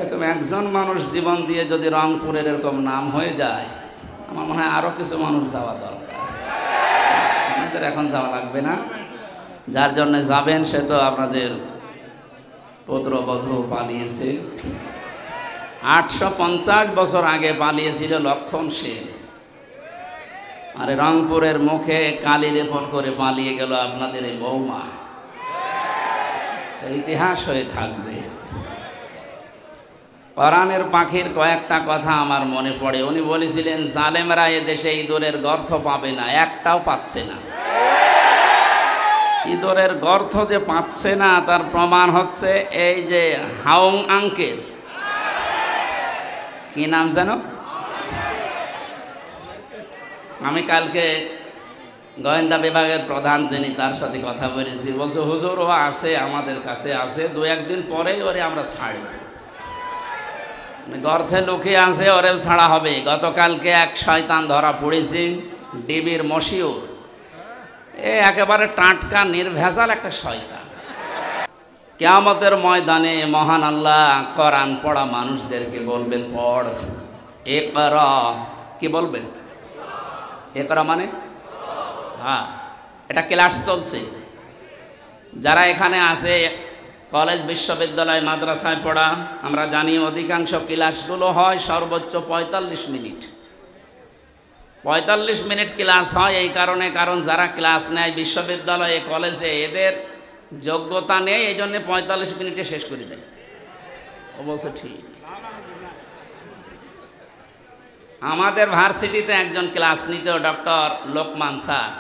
এরকম একজন মানুষ জীবন দিয়ে যদি রংপুরের এরকম নাম হয়ে যায়, আমার মনে হয় আরো কিছু মানুষ যাওয়া দরকার। আপনাদের এখন যাওয়া লাগবে না, যার জন্য যাবেন সে তো আপনাদের পুত্রবধূ পালিয়েছে। 850 বছর আগে পালিয়েছিল লক্ষণ সেন, আর রংপুরের মুখে কালি লেপন করে পালিয়ে গেল আপনাদের এই বৌমা। ইতিহাস হয়ে থাকবে। কোরআনের পাখির কয়েকটা কথা আমার মনে পড়ে। উনি বলেছিলেন জালেমরা এদেশে ইঁদুরের গর্ত পাবে না, একটাও পাচ্ছে না। ইঁদুরের গর্ত যে পাচ্ছে না তার প্রমাণ হচ্ছে এই যে হাউং আঙ্কেল, কি নাম জানো? আমি কালকে গোয়েন্দা বিভাগের প্রধান যিনি, তার সাথে কথা বলেছি। বলছে হুজুর ও আছে, আমাদের কাছে আছে, 2-1 দিন পরেই ওরে আমরা ছাড়ব। গর্তে লুকিয়ে আছে, ওরে ছাড়া হবে। গতকালকে এক শয়তান ধরা পড়েছে, ডিবির মশিউর। একেবারে টাটকা নির্ভেজাল একটা শয়তান। কিয়ামতের ময়দানে মহান আল্লাহ কোরআন পড়া মানুষদেরকে বলবেন পড়, ইকরা। কি বলবেন? ইকরা মানে হ্যাঁ, এটা ক্লাস চলছে। যারা এখানে আছে কলেজ বিশ্ববিদ্যালয় মাদ্রাসায় পড়া, আমরা জানি অধিকাংশ ক্লাসগুলো হয় সর্বোচ্চ 45 মিনিট। 45 মিনিট ক্লাস হয় এই কারণে, কারণ যারা ক্লাস নেয় বিশ্ববিদ্যালয়ে কলেজে এদের যোগ্যতা নেই, এই জন্য 45 মিনিটে শেষ করে দেয়। অবশ্য ঠিক। আমাদের ভার্সিটিতে একজন ক্লাস নিত, ডক্টর লোকমান স্যার।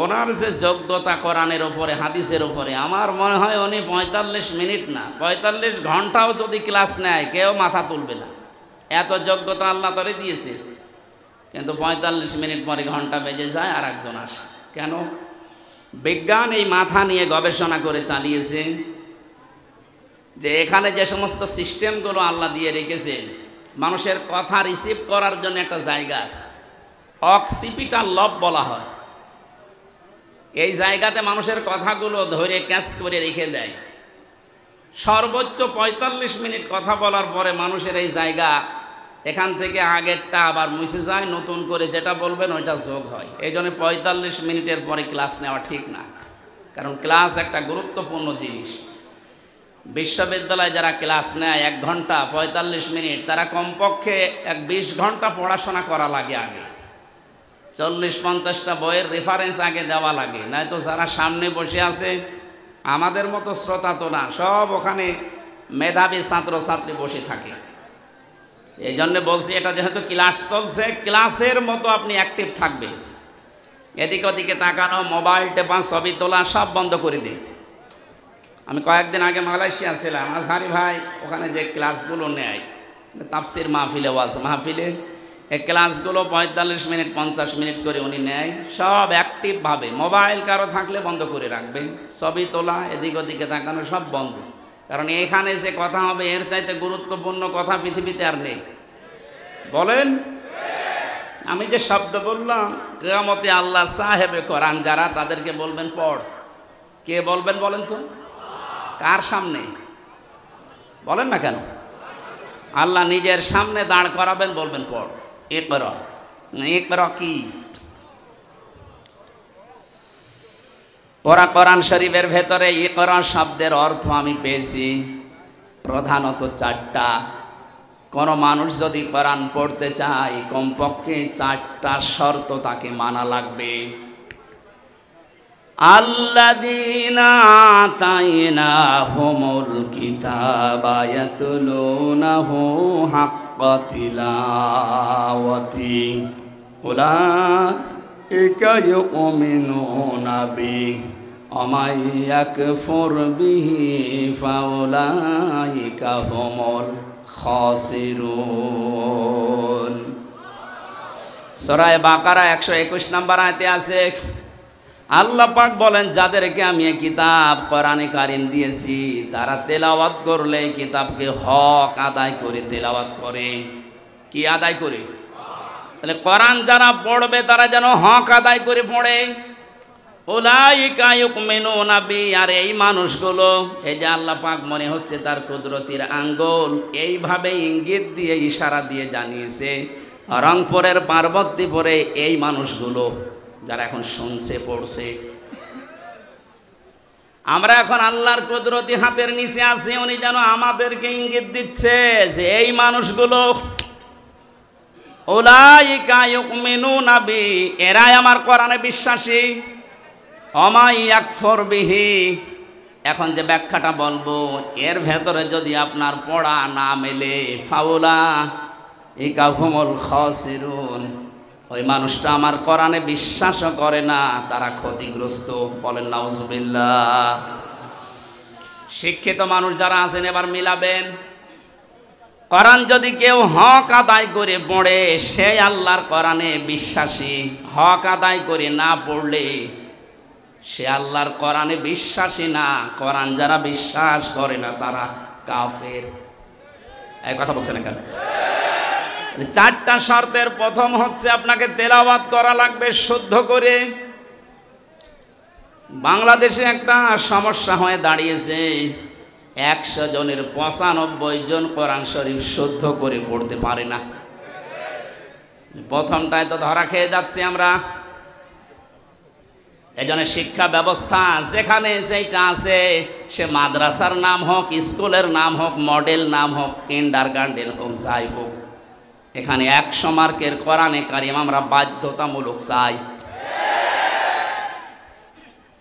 ওনার যে যোগ্যতা কোরআনের ওপরে, হাদিসের ওপরে, আমার মনে হয় উনি 45 মিনিট না 45 ঘন্টাও যদি ক্লাস নেয় কেউ মাথা তুলবে না, এত যোগ্যতা আল্লাহ তারে দিয়েছে। কিন্তু 45 মিনিট পরে ঘন্টা বেজে যায় আর একজন আসে। কেন? বিজ্ঞান এই মাথা নিয়ে গবেষণা করে চালিয়েছে যে এখানে যে সমস্ত সিস্টেমগুলো আল্লাহ দিয়ে রেখেছেন, মানুষের কথা রিসিভ করার জন্য একটা জায়গা আছে, অক্সিপিটাল লব বলা হয়। এই জায়গাতে মানুষের কথাগুলো ধরে ক্যাচ করে রেখে দেয়। সর্বোচ্চ 45 মিনিট কথা বলার পরে মানুষের এই জায়গা এখান থেকে আগেরটা আবার মুছে যায়, নতুন করে যেটা বলবেন ওইটা যোগ হয়। এই জন্য 45 মিনিটের পরে ক্লাস নেওয়া ঠিক না, কারণ ক্লাস একটা গুরুত্বপূর্ণ জিনিস। বিশ্ববিদ্যালয়ে যারা ক্লাস নেয় 1 ঘন্টা 45 মিনিট, তারা কমপক্ষে 20 ঘন্টা পড়াশোনা করা লাগে। আগে 40-50টা বইয়ের রেফারেন্স আগে দেওয়া লাগে, নয়তো যারা সামনে বসে আছে আমাদের মতো শ্রোতা তো না, সব ওখানে মেধাবী ছাত্রছাত্রী বসে থাকে। এই জন্য বলছি, এটা যেহেতু ক্লাস চলছে, ক্লাসের মতো আপনি অ্যাক্টিভ থাকবেন। এদিক ওদিকে তাকানো, মোবাইল টেপা, ছবি তোলা সব বন্ধ করে দিন। আমি কয়েকদিন আগে মালয়েশিয়া ছিলাম, আজহারি ভাই ওখানে যে ক্লাসগুলো নেয়, তাফসির মাহফিলে, ওয়াজ মাহফিলে, এই ক্লাসগুলো 45 মিনিট 50 মিনিট করে উনি নেয়, সব অ্যাক্টিভভাবে। মোবাইল কারো থাকলে বন্ধ করে রাখবেন, ছবি তোলা, এদিক ওদিকে তাকানো সব বন্ধ। কারণ এখানে যে কথা হবে এর চাইতে গুরুত্বপূর্ণ কথা পৃথিবীতে আর নেই। বলেন, আমি যে শব্দ বললাম, কিয়ামতে আল্লাহ সাহেবে কোরআন যারা, তাদেরকে বলবেন পড়। কে বলবেন বলেন তো? কার সামনে বলেন না কেন? আল্লাহ নিজের সামনে দাঁড় করাবেন, বলবেন পড়, ইকরা। ইকরা কি? কোরআন শরীফের ভেতরে ইকরা শব্দের অর্থ আমি পেয়েছি প্রধানত 4টা। কোনো মানুষ যদি কোরআন পড়তে চায় কমপক্ষে 4টা শর্ত তাকে মানা লাগবে। আল্লাযীনা আতাইনাহুমুল কিতাবা ইয়াতলুনাহু হাক্কা তিলাওয়াতি উলাইকা ইউমিনুনা বিহি ওয়া মান ইয়াকফুর বিহি ফাউলাইকা হুমুল খাসিরুন। সূরা বাকারা 121 নম্বর আয়াতে আছে, আল্লাহ পাক বলেন, যাদেরকে আমি এই কিতাব কোরআনে কারিম দিয়েছি তারা তেলাওয়াত করলে কিতাবকে হক আদায় করে তেলাওয়াত করে। কি আদায় করে? তাহলে কোরআন যারা পড়বে তারা যেন হক আদায় করে পড়ে। উলাইকা ইউমিনুনা বি, আর এই মানুষগুলো, এই যে আল্লাহ পাক মনে হচ্ছে তার কুদরতির আঙ্গুল এইভাবে ইঙ্গিত দিয়ে ইশারা দিয়ে জানিয়েছে রংপুরের পার্বতীপুরে এই মানুষগুলো যারা এখন শুনছে পড়ছে, আমরা এখন আল্লাহর কুদরতি হাতের নিচে আছি, উনি যেন আমাদেরকে ইঙ্গিত দিচ্ছে যে এই মানুষগুলো উলাইকা ইউমিনুনা বি, এরাই আমার কোরআনে বিশ্বাসী। ওমা ইয়াকফুর বিহি, এখন যে ব্যাখ্যাটা বলবো এর ভেতরে যদি আপনার পড়া না মেলে, ফাউলাইকা হুমুল খাসিরুন, ওই মানুষটা আমার কোরআনে বিশ্বাসও করে না, তারা ক্ষতিগ্রস্ত। বলেন নাউজুবিল্লাহ। শিক্ষিত মানুষ যারা আছেন এবার মিলাবেন, কোরআন যদি কেউ হক আদায় করে পড়ে সে আল্লাহর কোরআনে বিশ্বাসী, হক আদায় করে না পড়লে সে আল্লাহর কোরআনে বিশ্বাসী না। কোরআন যারা বিশ্বাস করে না তারা কাফের। এই কথা বলছেন না কেন? চারটা শর্তের প্রথম হচ্ছে আপনাকে তেলাওয়াত করা লাগবে শুদ্ধ করে। বাংলাদেশে একটা সমস্যা হয়ে দাঁড়িয়েছে, 100 জনের 95 জন কোরআন শরীফ শুদ্ধ করে পড়তে পারে না। প্রথমটায় তো ধরা খেয়ে যাচ্ছি আমরা। এজন্য শিক্ষা ব্যবস্থা যেখানে যেটা আছে, সে মাদ্রাসার নাম হোক, স্কুলের নাম হোক, মডেল নাম হোক, কিন্ডারগার্টেন হোক, যাই হোক, এখানে 100 মার্কের কোরআনে কারিম আমরা বাধ্যতামূলক চাই।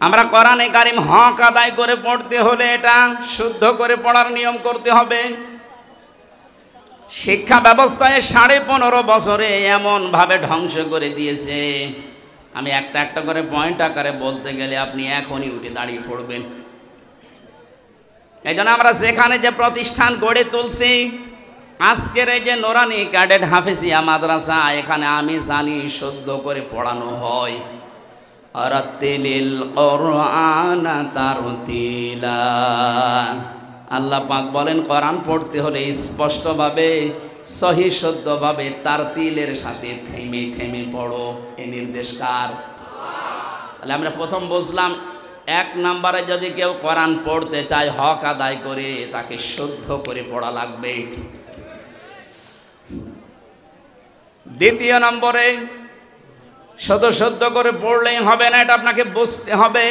আমরা কোরআনে কারিম হক আদায় করে পড়তে হলে এটা শুদ্ধ করে পড়ার নিয়ম করতে হবে। শিক্ষা ব্যবস্থায় 15.5 বছরে এমন ভাবে ধ্বংস করে দিয়েছে, আমি একটা একটা করে পয়েন্ট আকারে বলতে গেলে আপনি এখনই উঠে দাঁড়িয়ে পড়বেন। এই জন্য আমরা যেখানে যে প্রতিষ্ঠান গড়ে তুলছি, আজকের এই যে নোরানি ক্যাডেট হাফেজিয়া মাদ্রাসা, এখানে আমি জানি শুদ্ধ করে পড়ানো হয়। আরাতিলিল কোরআন তারতিলা, আল্লাহ পাক বলেন কোরআন পড়তে হলে স্পষ্টভাবে সহি শুদ্ধভাবে তারতিলের সাথে থেমে থেমে পড়ো। এই নির্দেশ কার? তাহলে আমরা প্রথম বুঝলাম 1 নম্বরে যদি কেউ কোরআন পড়তে চায় হক আদায় করে, তাকে শুদ্ধ করে পড়া লাগবে। দ্বিতীয় নম্বরে শুধু শুদ্ধ করে পড়লেই হবে না, এটা আপনাকে বুঝতে হবে।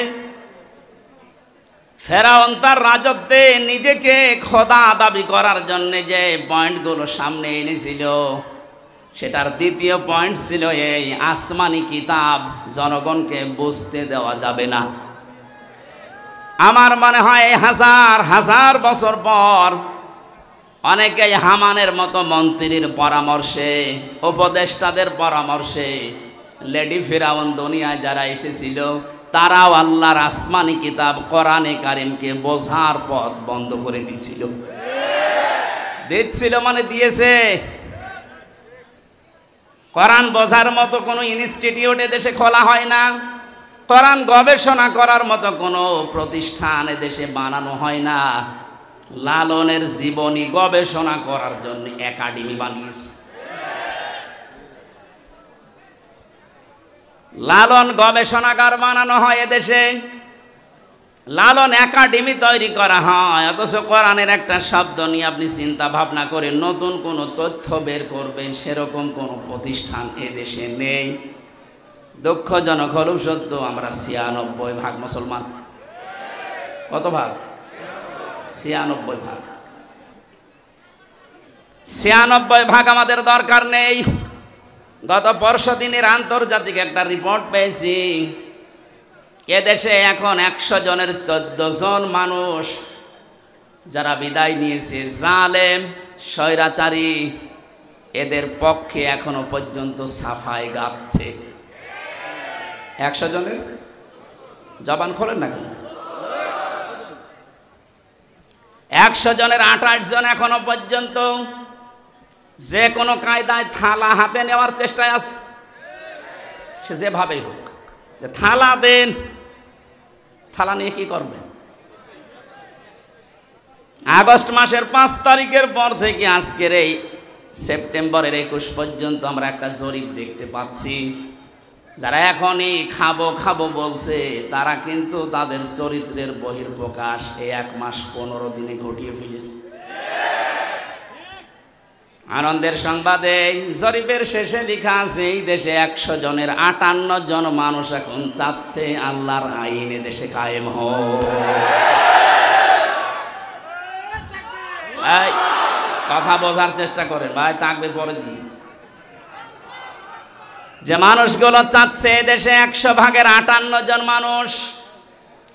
ফেরাউন তার রাজত্বে নিজেকে খোদা দাবি করার জন্য যে পয়েন্টগুলো সামনে এনেছিল, সেটার দ্বিতীয় পয়েন্ট ছিল এই আসমানি কিতাব জনগণকে বুঝতে দেওয়া যাবে না। আমার মনে হয় হাজার হাজার বছর পর অনেকেই হামানের মতো মন্ত্রীর পরামর্শে, উপদেষ্টাদের পরামর্শে, লেডি ফেরাউন দুনিয়ায় যারা এসেছিল তারাও আল্লাহর আসমানি কিতাব কোরআনে কারিমকে বোঝার পথ বন্ধ করে দিচ্ছিল। মানে দিয়েছে। কোরআন বোঝার মতো কোনো ইনস্টিটিউট এদেশে খোলা হয় না, কোরআন গবেষণা করার মতো কোনো প্রতিষ্ঠান এদেশে বানানো হয় না। লালনের জীবনী গবেষণা করার জন্য একাডেমি বানিয়েছে। লালন গবেষণাগার বানানো হয় এদেশে, লালন একাডেমি তৈরি করা হয়, অথচ কোরআনের একটা শব্দ নিয়ে আপনি চিন্তা ভাবনা করে নতুন কোনো তথ্য বের করবেন সেরকম কোনো প্রতিষ্ঠান এদেশে নেই। দুঃখজনক হলেও সত্য, আমরা 96% মুসলমান। কত ভাগ? 96%। 96% আমাদের দরকার নেই। গত পরশু দিনের আন্তর্জাতিক একটা রিপোর্ট পেয়েছি, এদেশে এখন 100 জনের 14 জন মানুষ যারা বিদায় নিয়েছে, জালেম স্বৈরাচারী, এদের পক্ষে এখনো পর্যন্ত সাফাই গাচ্ছে। 100 জনের জবান খোলেন না কেন? 100 জনের 28 জন এখনো পর্যন্ত যে কোনো কায়দায় থালা হাতে নেওয়ার চেষ্টায় আছে। সে যেভাবেই হোক, যে থালা দেন, থালা নিয়ে কি করবে? আগস্ট মাসের 5 তারিখের পর থেকে আজকের এই সেপ্টেম্বরের 21 পর্যন্ত আমরা একটা জরিপ দেখতে পাচ্ছি, যারা এখনই খাবো খাবো বলছে তারা কিন্তু তাদের চরিত্রের বহিঃপ্রকাশ এই 1 মাস 15 দিনে ঘটিয়ে ফেলেছে। আনন্দের সংবাদে জরিপের শেষে লেখা আছে এই দেশে 100 জনের 58 জন মানুষ এখন চাচ্ছে আল্লাহর আইন এ দেশে কায়েম হোক। ভাই কথা বোঝার চেষ্টা করেন ভাই, তাকবীর পরে দিই। যে মানুষগুলো চাচ্ছে দেশে 100 ভাগের 58 জন মানুষ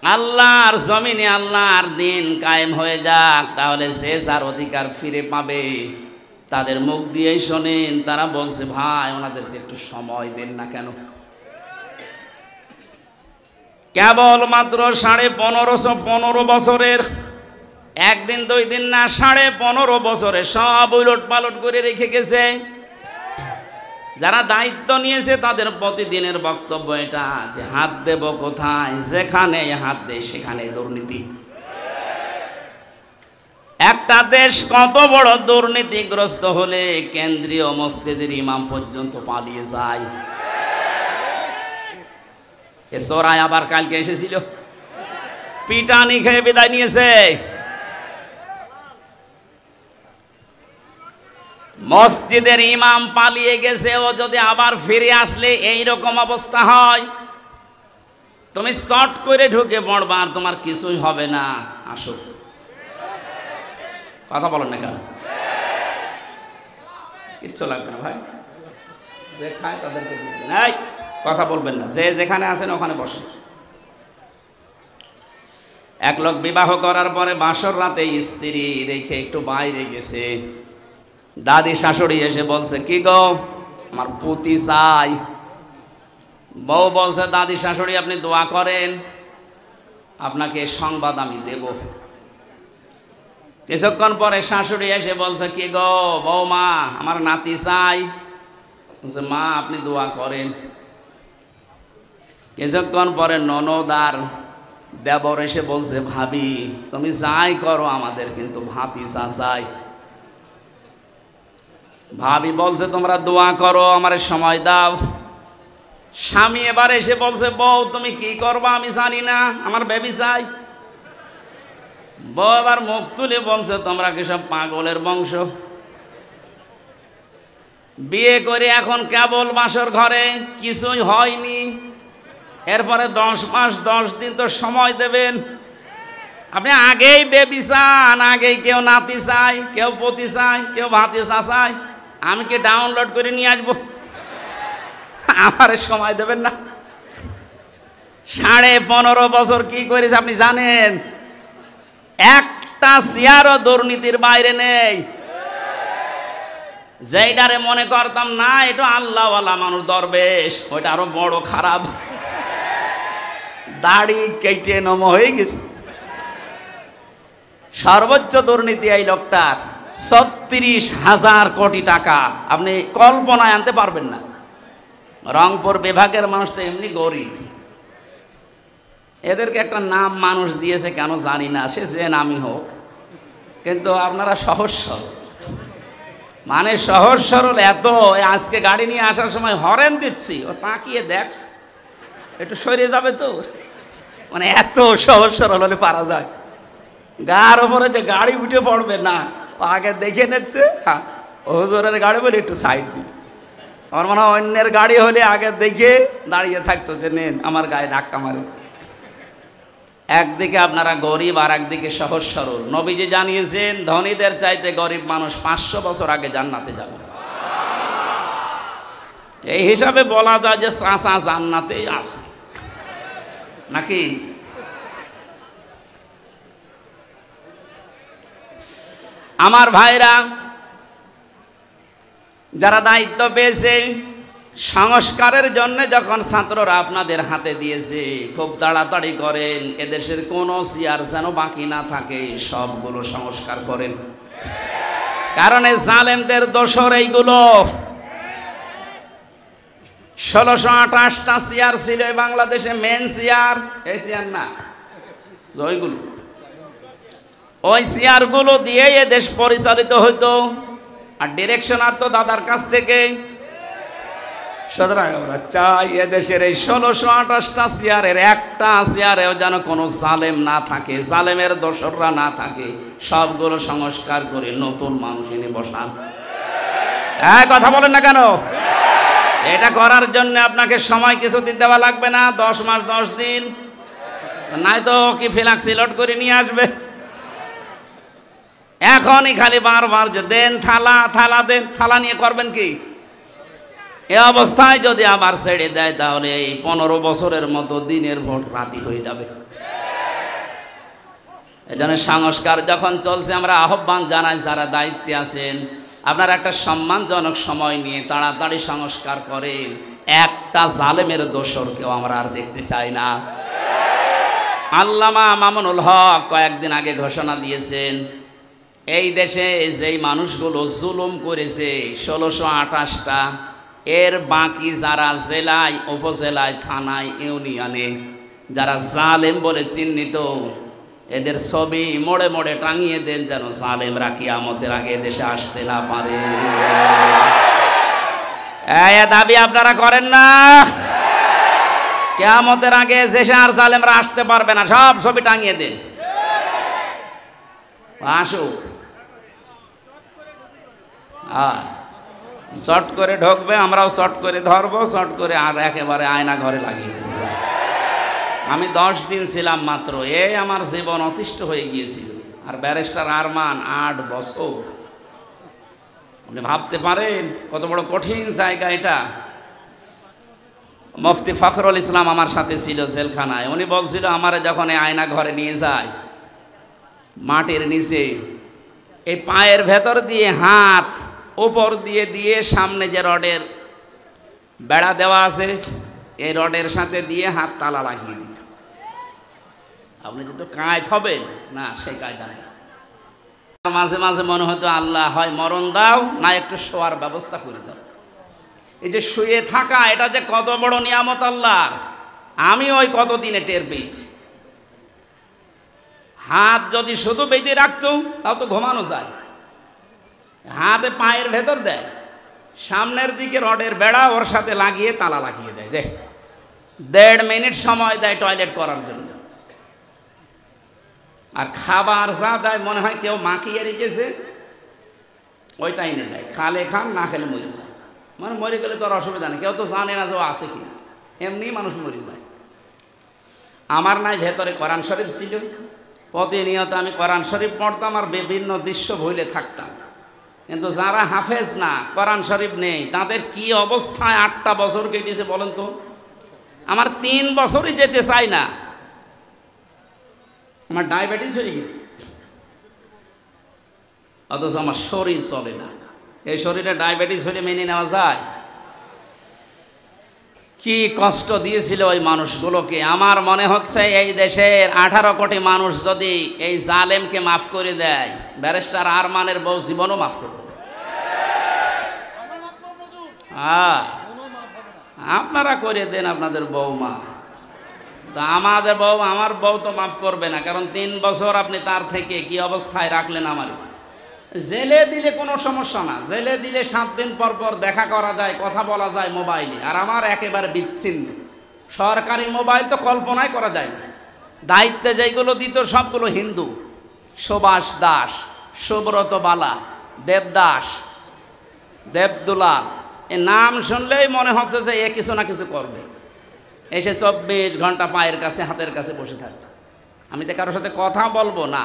আল্লাহর জমিনে আল্লাহর দিন কায়েম হয়ে যাক, তাহলে সে যার অধিকার ফিরে পাবে। তাদের মুখ দিয়েই শোনেন, তারা বলছে ভাই ওনাদেরকে একটু সময় দেন না কেন। কেবল মাত্র 1515 বছরের, একদিন 2 দিন না, 15.5 বছরে সব উলট পালট করে রেখে গেছে। যারা দায়িত্ব নিয়েছে তাদের প্রতিদিনের বক্তব্য এটা যে হাত দেব কোথায়, যেখানে হাত দেয় সেখানে দুর্নীতি। একটা দেশ কত বড় দুর্নীতিগ্রস্ত হলে কেন্দ্রীয় মসজিদের ইমাম পর্যন্ত পালিয়ে যায়। এ চোরাই আবার কালকে এসেছিল, পিটানি খেয়ে বিদায় নিয়েছে। মসজিদের ইমাম পালিয়ে গেছে, ও যদি আবার ফিরে আসলে এই রকম অবস্থা হয়, তুমি চট করে ঢুকে পড়বা আর তোমার কিছুই হবে না। আসো, কথা বলেন না কেন? কিচ্ছু লাগবে না ভাই, যে খায় তাদেরকে দিবেন, এই কথা বলবেন না, যে যেখানে আছেন ওখানে বসেন। এক লোক বিবাহ করার পরে বাসর রাতে স্ত্রী রেখে একটু বাইরে গেছে। দাদি শাশুড়ি এসে বলছে কি গো আমার পুতি চাই। বউ বলছে দাদি শাশুড়ি আপনি দোয়া করেন, আপনাকে সংবাদ আমি দেব। কিছুক্ষণ পরে শাশুড়ি এসে বলছে কি গো বৌমা আমার নাতি চাই। বলছে মা আপনি দোয়া করেন। কিছুক্ষণ পরে ননদ আর দেবর এসে বলছে ভাবি তুমি যাই করো আমাদের কিন্তু ভাতিজা চাই। ভাবি বলছে তোমরা দোয়া করো আমার সময় দাও। স্বামী এবার এসে বলছে বউ তুমি কি করবা আমি জানি না, আমার বেবি চাই। বউ এবার মুখ তুলে বলছে তোমরা কি সব পাগলের বংশ, বিয়ে করে এখন কেবল বাসর ঘরে, কিছুই হয়নি, এরপরে 10 মাস 10 দিন তো সময় দেবেন। আপনি আগেই বেবি চান, আগেই কেউ নাতি চাই, কেউ পতি চাই, কেউ ভাতিজা চাই, আমি কি ডাউনলোড করে নিয়ে আসবো? আমার সময় দেবেন না। 15.5 বছর কি করেছে আপনি জানেন? একটা চেয়ারও দুর্নীতির বাইরে নেই। যেইটারে মনে করতাম না এটা আল্লাহওয়ালা মানুষ দরবেশ, ওইটা আরো বড় খারাপ, দাড়ি কেটে নম হয়ে গেছে। সর্বোচ্চ দুর্নীতি এই লোকটার 36,000 কোটি টাকা, আপনি কল্পনায় আনতে পারবেন না। রংপুর বিভাগের মানুষ তো এমনি গরিব, এদেরকে একটা নাম মানুষ দিয়েছে কেন জানি না, সে যে নামই হোক, কিন্তু আপনারা সহজ সরল, মানে সহজ সরল এত। আজকে গাড়ি নিয়ে আসার সময় হরেন দিচ্ছি, ও তাকিয়ে দেখস একটু সরে যাবে তো, মানে এত সহজ সরল হলে পারা যায়। গার ওপরে যে গাড়ি উঠে পড়বে না, ও আগে দেখে নিচ্ছে, হ্যাঁ হুজুরের গাড়ি বলে একটু সাইড দিন। আমার মনে হয় অন্যের গাড়ি হলে আগে দেখে দাঁড়িয়ে থাকতো যে নেন আমার গায়ে ধাক্কা মারে। একদিকে আপনারা গরিব আর একদিকে সহজ সরল। নবীজি জানিয়েছেন ধনীদের চাইতে গরিব মানুষ 500 বছর আগে জান্নাতে যাবে। এই হিসাবে বলা যায় যে চাচা জান্নাতেই আছে নাকি? আমার ভাইরা যারা দায়িত্ব পেয়েছে সংস্কারের জন্য, যখন ছাত্ররা আপনাদের হাতে দিয়েছে খুব তাড়াতাড়ি করেন, এদেশের কোনো চেয়ার যেন বাকি না থাকে, সবগুলো সংস্কার করেন। কারণ এই জালেমদের দোসর এইগুলো। 1628টা চেয়ার ছিল বাংলাদেশে, মেন চেয়ার, এই চেয়ার না, ওইগুলো, ওই চেয়ারগুলো দিয়ে এ দেশ পরিচালিত হইতো। আর ডিরেকশন আর তো দাদার কাছ থেকে। সুতরাং আমরা চাই এদেশের এই 1628টা চেয়ারের একটা চেয়ারেও যেন কোনো জালেম না থাকে, জালেমের দোসররা না থাকে, সবগুলো সংস্কার করে নতুন মানুষ এনে বসান। হ্যাঁ, কথা বলেন না কেন? এটা করার জন্য আপনাকে সময় কিছুদিন দেওয়া লাগবে না, 10 মাস 10 দিন, নাই তো কি ফিলাক্সিলট করে নিয়ে আসবে। এখনই খালি বারবার যে দেন থালা, থালা দেন, থালা নিয়ে করবেন কি? এ অবস্থায় যদি আবার ছেড়ে দেয় তাহলে এই 15 বছরের মতো দিনের ভোট রাতি হয়ে যাবে। এজন্য সংস্কার যখন চলছে আমরা আহ্বান জানাই, যারা দায়িত্বে আছেন আপনারা একটা সম্মানজনক সময় নিয়ে তাড়াতাড়ি সংস্কার করেন। একটা জালেমের দোসরকেও আমরা আর দেখতে চাই না। আল্লামা মামুনুল হক কয়েকদিন আগে ঘোষণা দিয়েছেন, এই দেশে যেই মানুষগুলো জুলুম করেছে 1628টা, এর বাকি যারা জেলায়, উপজেলায়, থানায়, ইউনিয়নে যারা জালেম বলে চিহ্নিত, এদের ছবি মোড়ে মোড়ে টাঙিয়ে দেন, যেন জালেমরা কিয়ামতের আগে দেশে আসতে না পারে। এই দাবি আপনারা করেন না? কিয়ামতের আগে দেশে আর জালেমরা আসতে পারবে না, সব ছবি টাঙিয়ে দেন। আসুক, শর্ট করে ঢুকবে, আমরাও শর্ট করে ধরবো, শর্ট করে আর একেবারে আয়না ঘরে লাগিয়ে দেবো। আমি 10 দিন ছিলাম মাত্র, এই আমার জীবন অতিষ্ঠ হয়ে গিয়েছিল। আর ব্যারিস্টার আরমান 8 বছর। আপনি ভাবতে পারেন কত বড় কঠিন জায়গা এটা। মুফতি ফখরুল ইসলাম আমার সাথে ছিল জেলখানায়। উনি বলছিল আমারে যখন এই আয়না ঘরে নিয়ে যায়, মাটির নিচে এই পায়ের ভেতর দিয়ে হাত উপর দিয়ে দিয়ে সামনে যে রডের বেড়া দেওয়া আছে, এই রডের সাথে দিয়ে হাত তালা লাগিয়ে দিত। আপনি যদি কায়দ হবেন না, সেই কায়দা নেই। মাঝে মাঝে মনে হতো আল্লাহ হয় মরণ দাও, না একটু শোয়ার ব্যবস্থা করে দাও। এই যে শুয়ে থাকা, এটা যে কত বড় নিয়ামত আল্লাহর, আমি ওই কতদিনে টের পেয়েছি। হাত যদি শুধু বেঁধে রাখতো তাও তো ঘুমানো যায়। হাতে পায়ের ভেতর দেয়, সামনের দিকে রডের বেড়া ওর সাথে লাগিয়ে তালা লাগিয়ে দেয়। দেখ 1.5 মিনিট সময় দেয় টয়লেট করার জন্য। আর খাবার যা দেয় মনে হয় কেউ মাখিয়ে রেখেছে, ওইটা এনে দেয়। খালে খান, না খেলে মরে যায়। মানে মরে গেলে তো আর অসুবিধা নেই, কেউ তো জানে না যে ও আছে কিনা, এমনি মানুষ মরে যায়। আমার নাই ভেতরে কোরআন শরীফ ছিল, প্রতিনিয়ত আমি কোরআন শরীফ পড়তাম আর বিভিন্ন দৃশ্য ভুলে থাকতাম। কিন্তু যারা হাফেজ না, কোরআন শরীফ নেই, তাদের কি অবস্থায় 8টা বছর কেটেছে বলেন তো। আমার 3 বছরই যেতে চাই না, আমার ডায়াবেটিস হয়ে গেছে, অথচ আমার শরীর চলে না। এই শরীরে ডায়াবেটিস হলে মেনে নেওয়া যায়? কি কষ্ট দিয়েছিল ওই মানুষগুলোকে। আমার মনে হচ্ছে এই দেশের 18 কোটি মানুষ যদি এই জালেমকে মাফ করে দেয়, ব্যারিস্টার আরমানের বউ জীবনও মাফ করবে। আপনারা করে দেন আপনাদের বউমা, তো আমাদের বউ, আমার বউ তো মাফ করবে না। কারণ 3 বছর আপনি তার থেকে কি অবস্থায় রাখলেন। আমার জেলে দিলে কোনো সমস্যা না, জেলে দিলে 7 দিন পর পর দেখা করা যায়, কথা বলা যায় মোবাইলে। আর আমার একেবারে বিচ্ছিন্ন, সরকারি মোবাইল তো কল্পনাই করা যায় না। দায়িত্বে যেগুলো দিত সবগুলো হিন্দু, সুভাষ দাস, সুব্রত বালা, দেবদাস, দেবদুলাল, এ নাম শুনলেই মনে হচ্ছে যে এ কিছু না কিছু করবে। এসে 24 ঘন্টা পায়ের কাছে, হাতের কাছে বসে থাকতো। আমি তো কারোর সাথে কথা বলবো না।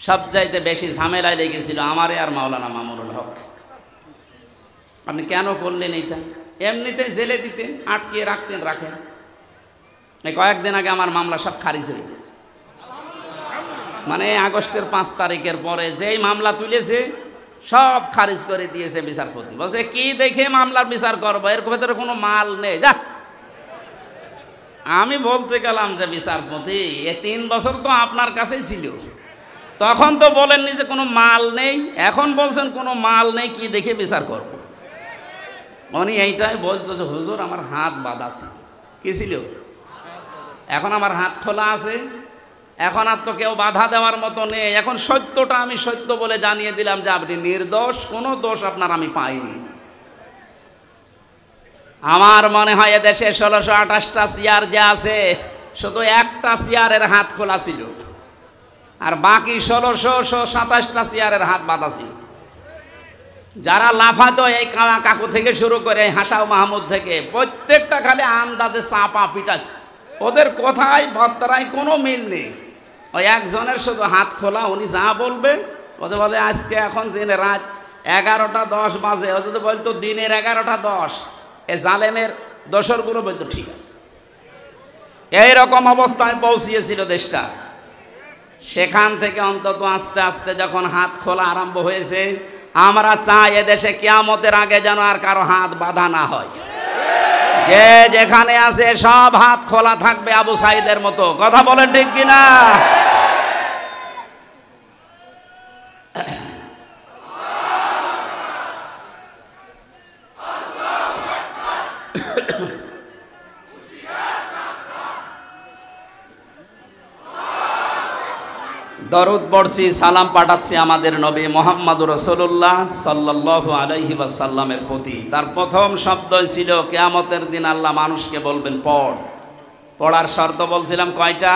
সবচাইতে বেশি ঝামেলায় লেগেছিল আমারে আর মাওলানা মামুনুল হক। আপনি কেন করলেন এইটা? এমনিতেই জেলে দিতেন, আটকে রাখতেন, রাখেন। এই কয়েকদিন আগে আমার মামলা সব খারিজ হয়ে গেছে। মানে আগস্টের 5 তারিখের পরে যেই মামলা তুলেছে সব খারিজ করে দিয়েছে বিচারপতি। বলছে কি দেখে মামলার বিচার করবো, এর ভেতরে কোনো মাল নেই, যা। আমি বলতে গেলাম যে বিচারপতি, এ 3 বছর তো আপনার কাছেই ছিল, তখন তো বলেননি যে কোনো মাল নেই, এখন বলছেন কোনো মাল নেই, কি দেখে বিচার করব। উনি এইটাই বলতো যে হুজুর আমার হাত বাঁধা ছিল। কি ছিল? এখন আমার হাত খোলা আছে, এখন আর তো কেউ বাধা দেওয়ার মতো নেই। এখন সত্যটা আমি সত্য বলে জানিয়ে দিলাম যে আপনি নির্দোষ, কোনো দোষ আপনার আমি পাইনি। আমার মনে হয় এদেশে 1628টা চেয়ার যে আছে, শুধু একটা চেয়ারের হাত খোলা ছিল, আর বাকি 1627টা চেয়ারের হাত বাঁধা ছিল। যারা লাফাতো এই কাকু থেকে শুরু করে হাসাও মাহমুদ থেকে, প্রত্যেকটা খালি আন্দাজে চাপা পিটা, ওদের কথায় বার্তারায় কোনো মিল নেই। ওই একজনের শুধু হাত খোলা, উনি যা বলবে ওদের বলে আজকে এখন দিনে রাত 11টা 10 বাজে, ও যদি বলতো দিনের 11টা 10, এ জালেমের দোসরগুলো বলতো ঠিক আছে। এইরকম অবস্থায় পৌঁছিয়েছিল দেশটা। সেখান থেকে অন্তত আস্তে আস্তে যখন হাত খোলা আরম্ভ হয়েছে, আমরা চাই এদেশে কিয়ামতের আগে যেন আর কারো হাত বাঁধা না হয়। যে যেখানে আছে সব হাত খোলা থাকবে আবু সাইদের মতো। কথা বলেন ঠিক কিনা? দরুদ পড়ছি, সালাম পাঠাচ্ছি আমাদের নবী মুহাম্মদুর রাসূলুল্লাহ সাল্লাল্লাহু আলাইহি ওয়াসাল্লামের প্রতি। তার প্রথম শব্দই ছিল কিয়ামতের দিন আল্লাহ মানুষকে বলবেন পড়। পড়ার শর্ত বলছিলাম কয়টা?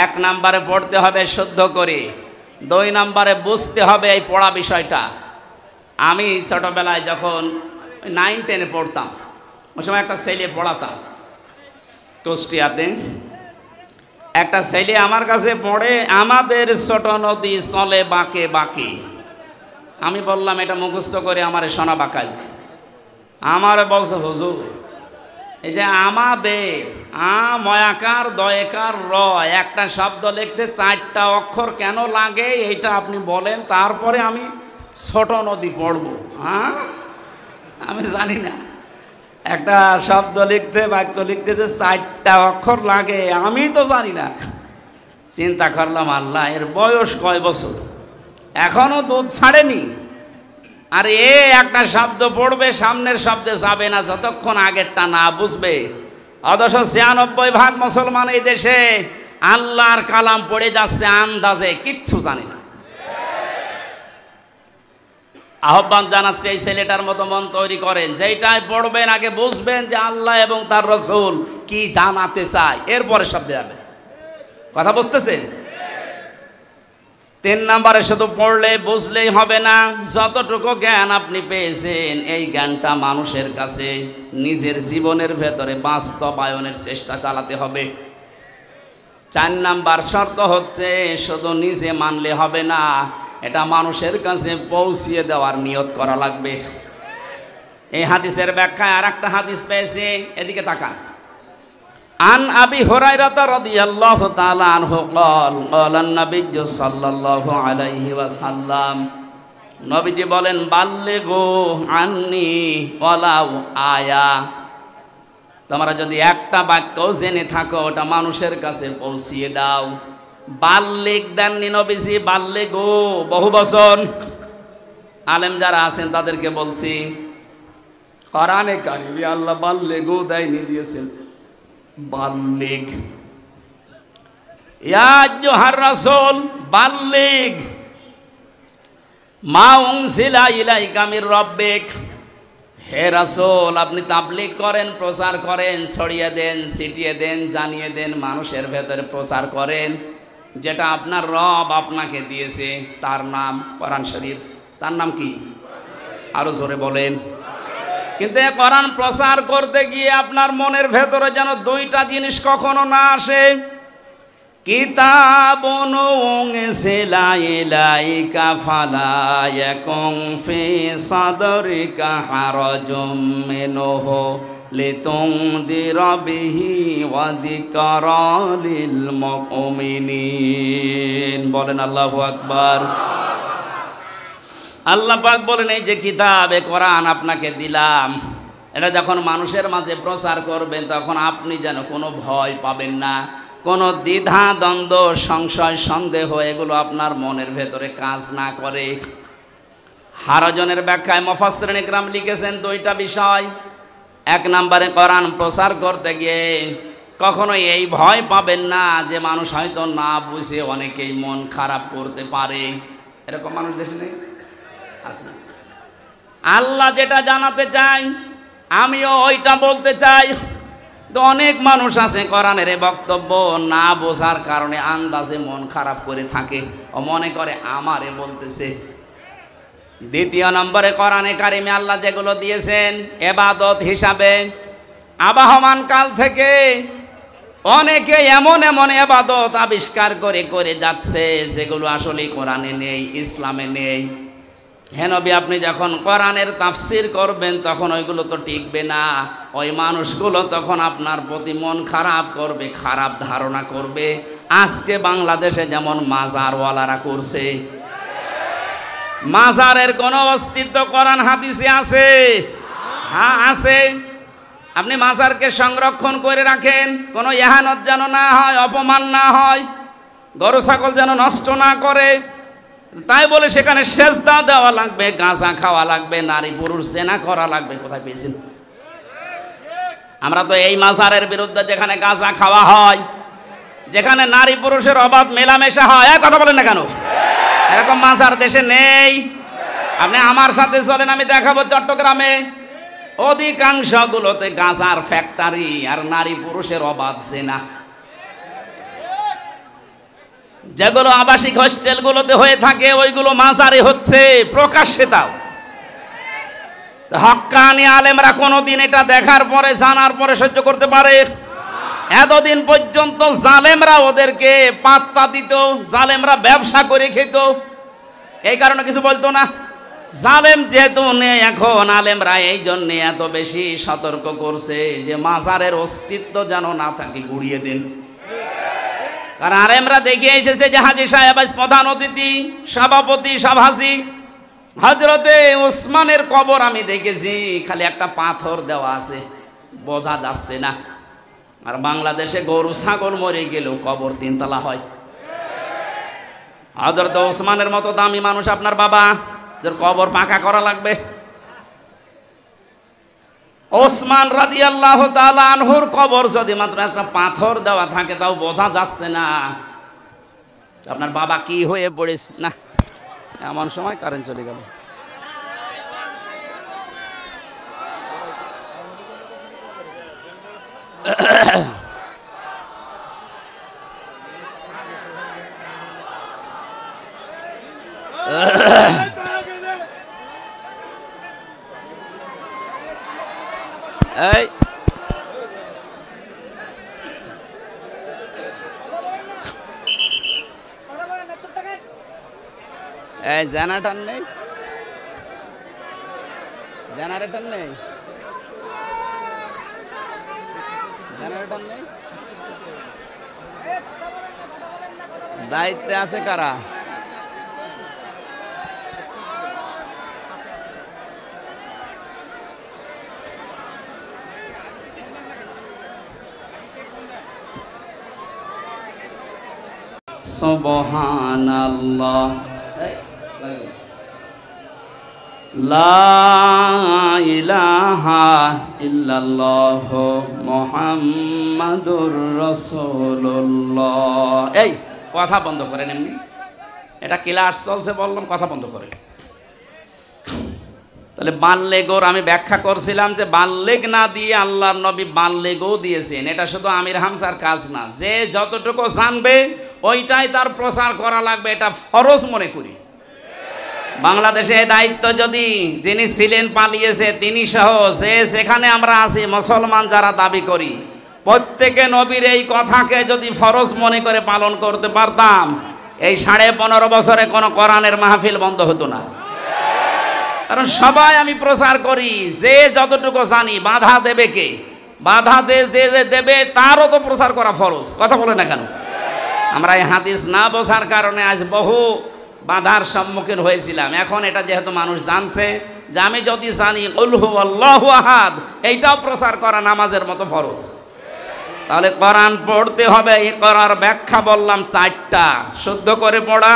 1 নম্বরে পড়তে হবে শুদ্ধ করে, 2 নম্বরে বুঝতে হবে এই পড়া বিষয়টা। আমি ছোটবেলায় যখন 9-10-এ পড়তাম, ওই সময় একটা ছেলে পড়াতাম কুষ্টিয়াতে। একটা ছেলে আমার কাছে পড়ে, আমাদের ছোট নদী চলে বাঁকে বাঁকে। আমি বললাম এটা মুখস্থ করে আমারে শোনা বাঁকাই। আমার বলছে হুজুর এই যে আমাদের ময়াকার দয়কার র একটা শব্দ লিখতে 4টা অক্ষর কেন লাগে এইটা আপনি বলেন, তারপরে আমি ছোট নদী পড়ব। আমি জানি না একটা শব্দ লিখতে, বাক্য লিখতে যে 4টা অক্ষর লাগে, আমি তো জানি না। চিন্তা করলাম আল্লাহ এর বয়স কয় বছর, এখনো দুধ ছাড়েনি, আর এ একটা শব্দ পড়বে সামনের শব্দে যাবে না যতক্ষণ আগেরটা না বুঝবে। অথচ 96% মুসলমান এই দেশে আল্লাহর কালাম পড়ে যাচ্ছে আন্দাজে, কিচ্ছু জানি না। আহ্বান জানাচ্ছি এই ছেলেটার মতো মন তৈরি করেন, যেইটাই পড়বেন আগে বুঝবেন যে আল্লাহ এবং তার রাসূল কি জানাতে চায়, এরপরে শব্দে যাবে। কথা বুঝতেছেন? 3 নম্বরে শুধু পড়লে বুঝলেই হবে না, যতটুকু জ্ঞান আপনি পেয়েছেন এই জ্ঞানটা মানুষের কাছে নিজের জীবনের ভেতরে বাস্তবায়নের চেষ্টা চালাতে হবে। 4 নম্বর শর্ত হচ্ছে শুধু নিজে মানলে হবে না, এটা মানুষের কাছে পৌঁছিয়ে দেওয়ার নিয়ত করা লাগবে। এই হাদিসের ব্যাখ্যায় আর একটা হাদিস পেয়েছি, এদিকে তাকান। আন আবি হুরায়রা রাদিয়াল্লাহু তাআলা আনহু قال قال النبي সাল্লাল্লাহু আলাইহি ওয়াসাল্লাম, নবীজি বলেন বাল্লিগু আন্নি ওয়ালাউ আয়া, তোমরা যদি একটা বাক্য জেনে থাকো ওটা মানুষের কাছে পৌঁছিয়ে দাও। বাল্লিগ দেননি নবীজি, বাল্লিগু বহু বচন। আলেম যারা আছেন তাদেরকে বলছি, কোরআনে কারিমে আল্লাহ বাল্লিগু দেয়নি, দিয়েছেন বাল্লিগ। ইয়া আইয়ুহার রাসূল বাল্লিগ মা উনজিলা ইলাইকা মির রাব্বিক, হে রাসূল আপনি তাবলীগ করেন, প্রচার করেন, ছড়িয়ে দেন, ছিটিয়ে দেন, জানিয়ে দেন, মানুষের ভেতরে প্রচার করেন যেটা আপনার রব আপনাকে দিয়েছে, তার নাম কোরআন শরীফ। তার নাম কি? আরো জোরে বলেন। কিন্তু কোরআন প্রচার করতে গিয়ে আপনার মনের ভেতরে যেন 2টা জিনিস কখনো না আসে। কিতাবুন উনজিলা ইলাইকা ফালা ইয়াকুন ফি সাদরিকা হারাজুম মিনহু লিতুনযিরা বিহি ওয়া যিকরা লিল মুমিনিন। বলেন আল্লাহু আকবার। আল্লাহ পাক বলেন এই যে কিতাবে কোরআন আপনাকে দিলাম, এটা যখন মানুষের মাঝে প্রচার করবেন তখন আপনি যেন কোনো ভয় পাবেন না, কোনো দ্বিধা দ্বন্দ্ব সংশয় সন্দেহ এগুলো আপনার মনের ভেতরে কাজ না করে। হারাজনের ব্যাখ্যায় মুফাসসিরিন ইকরাম লিখেছেন 2টা বিষয়। 1 নম্বরে কোরআন প্রচার করতে গিয়ে কখনো এই ভয় পাবেন না যে মানুষ হয়তো না বুঝে অনেকেই মন খারাপ করতে পারে। এরকম মানুষ দেশে নেই? আল্লাহ যেটা জানাতে চায় আমিও ওইটা বলতে চাই। তো অনেক মানুষ আছে কোরআনের এই বক্তব্য না বোঝার কারণে আন্দাজে মন খারাপ করে থাকে, ও মনে করে আমারে বলতেছে। দ্বিতীয় নম্বরে কোরআনে কারিমে আল্লাহ যেগুলো দিয়েছেন ইবাদত হিসাবে, আবাহমান কাল থেকে অনেকে এমন এমন ইবাদত আবিষ্কার করে করে যাচ্ছে যেগুলো আসলে কোরআনে নেই, ইসলামে নেই। হে নবী, আপনি যখন কোরআনের তাফসির করবেন তখন ওইগুলো তো টিকবে না। ওই মানুষগুলো তখন আপনার প্রতি মন খারাপ করবে, খারাপ ধারণা করবে। আজকে বাংলাদেশে যেমন মাজারওয়ালারা করছে, মাজারের কোনো অস্তিত্ব কোরআন হাদিসে আছে? হ্যাঁ আছে। আপনি মাজারকে সংরক্ষণ করে রাখেন, কোনো ইহানত যেন না হয়, অপমান না হয়, গরু ছাগল যেন নষ্ট না করে। তাই বলে সেখানে সেজদা দেওয়া লাগবে, গাঁজা খাওয়া লাগবে, নারী পুরুষ জেনা করা লাগবে? কোথায় পেয়েছেন? আমরা তো এই মাজারের বিরুদ্ধে, যেখানে গাঁজা খাওয়া হয়, যেখানে নারী পুরুষের অবাধ মেলামেশা হয়। কথা বলেন না কেন? এরকম মাজার দেশে নেই। আপনি আমার সাথে চলেন, আমি দেখাবো চট্টগ্রামে অধিকাংশগুলোতে গাঁজার ফ্যাক্টরি আর নারী পুরুষের অবাধ জেনা। যেগুলো আবাসিক হোস্টেলগুলোতে হয়ে থাকে ওইগুলো মাজারে হচ্ছে প্রকাশ্যে। তাও হক্কানি আলেমরা কোনোদিন এটা দেখার পরে, জানার পরে সহ্য করতে পারে? এতদিন পর্যন্ত জালেমরা ওদেরকে পাত্তা দিত, জালেমরা ব্যবসা করে খেত, এই কারণে কিছু বলতো না। জালেম যেহেতু নেই এখন, আলেমরা এই জন্য এত বেশি সতর্ক করছে যে মাজারের অস্তিত্ব যেন না থাকে, গুড়িয়ে দিন। কারণ আলেমরা দেখিয়ে এসেছে যে হাজী সাহেব প্রধান অতিথি, সভাপতি, সভাসী হযরতে ওসমানের কবর আমি দেখেছি, খালি একটা পাথর দেওয়া আছে, বোঝা যাচ্ছে না। আর বাংলাদেশে গরু ছাগল মরে গেলেও কবর 3 তলা হয়। হযরত ওসমানের মতো দামি মানুষ আপনার বাবা, যার কবর পাকা করা লাগবে। ওসমান রাদিয়াল্লাহু তাআলা আনহুর কবর যদি মাত্র একটা পাথর দেওয়া থাকে, তাও বোঝা যাচ্ছে না আপনার বাবা কি হয়ে পড়েছে। না, এমন সময় কারেন্ট চলে গেল। এই জেনারেটর নেই, জেনারেটর নেই, জেনারেটর নেই। দায়িত্বে আছে কারা? সুবহানাল্লাহ, লা ইলাহা ইল্লাল্লাহ মুহাম্মাদুর রাসূলুল্লাহ। এই কথা বন্ধ করেন, এমনি এটা ক্লাস চলছে বললাম, কথা বন্ধ করেন। তাহলে বাল্লেগর আমি ব্যাখ্যা করছিলাম যে বাল্লেগ না দিয়ে আল্লাহর নবী বাল্লেগও দিয়েছেন। এটা শুধু আমির হামজার কাজ না, যে যতটুকু জানবে ওইটাই তার প্রচার করা লাগবে, এটা ফরজ মনে করি। বাংলাদেশে দায়িত্ব যদি যিনি ছিলেন পালিয়েছে তিনি সহ যে যেখানে আমরা আছি মুসলমান যারা দাবি করি, প্রত্যেকে নবীর এই কথাকে যদি ফরজ মনে করে পালন করতে পারতাম, এই 15.5 বছরে কোনো কোরআনের মাহফিল বন্ধ হতো না। কারণ সবাই আমি প্রচার করি, যে যতটুকু জানি বাধা দেবে কে? বাধা দেবে তারও তো প্রচার করা ফরজ। কথা বলে না কেন? আমরা এই হাদিস না বোঝার কারণে আজ বহু বাধার সম্মুখীন হয়েছিলাম। এখন এটা যেহেতু মানুষ জানছে যে আমি যদি জানি কুল হুয়াল্লাহু আহাদ, এইটাও প্রচার করা নামাজের মতো ফরজ। তাহলে কোরআন পড়তে হবে। এই করার ব্যাখ্যা বললাম 4টা: শুদ্ধ করে পড়া,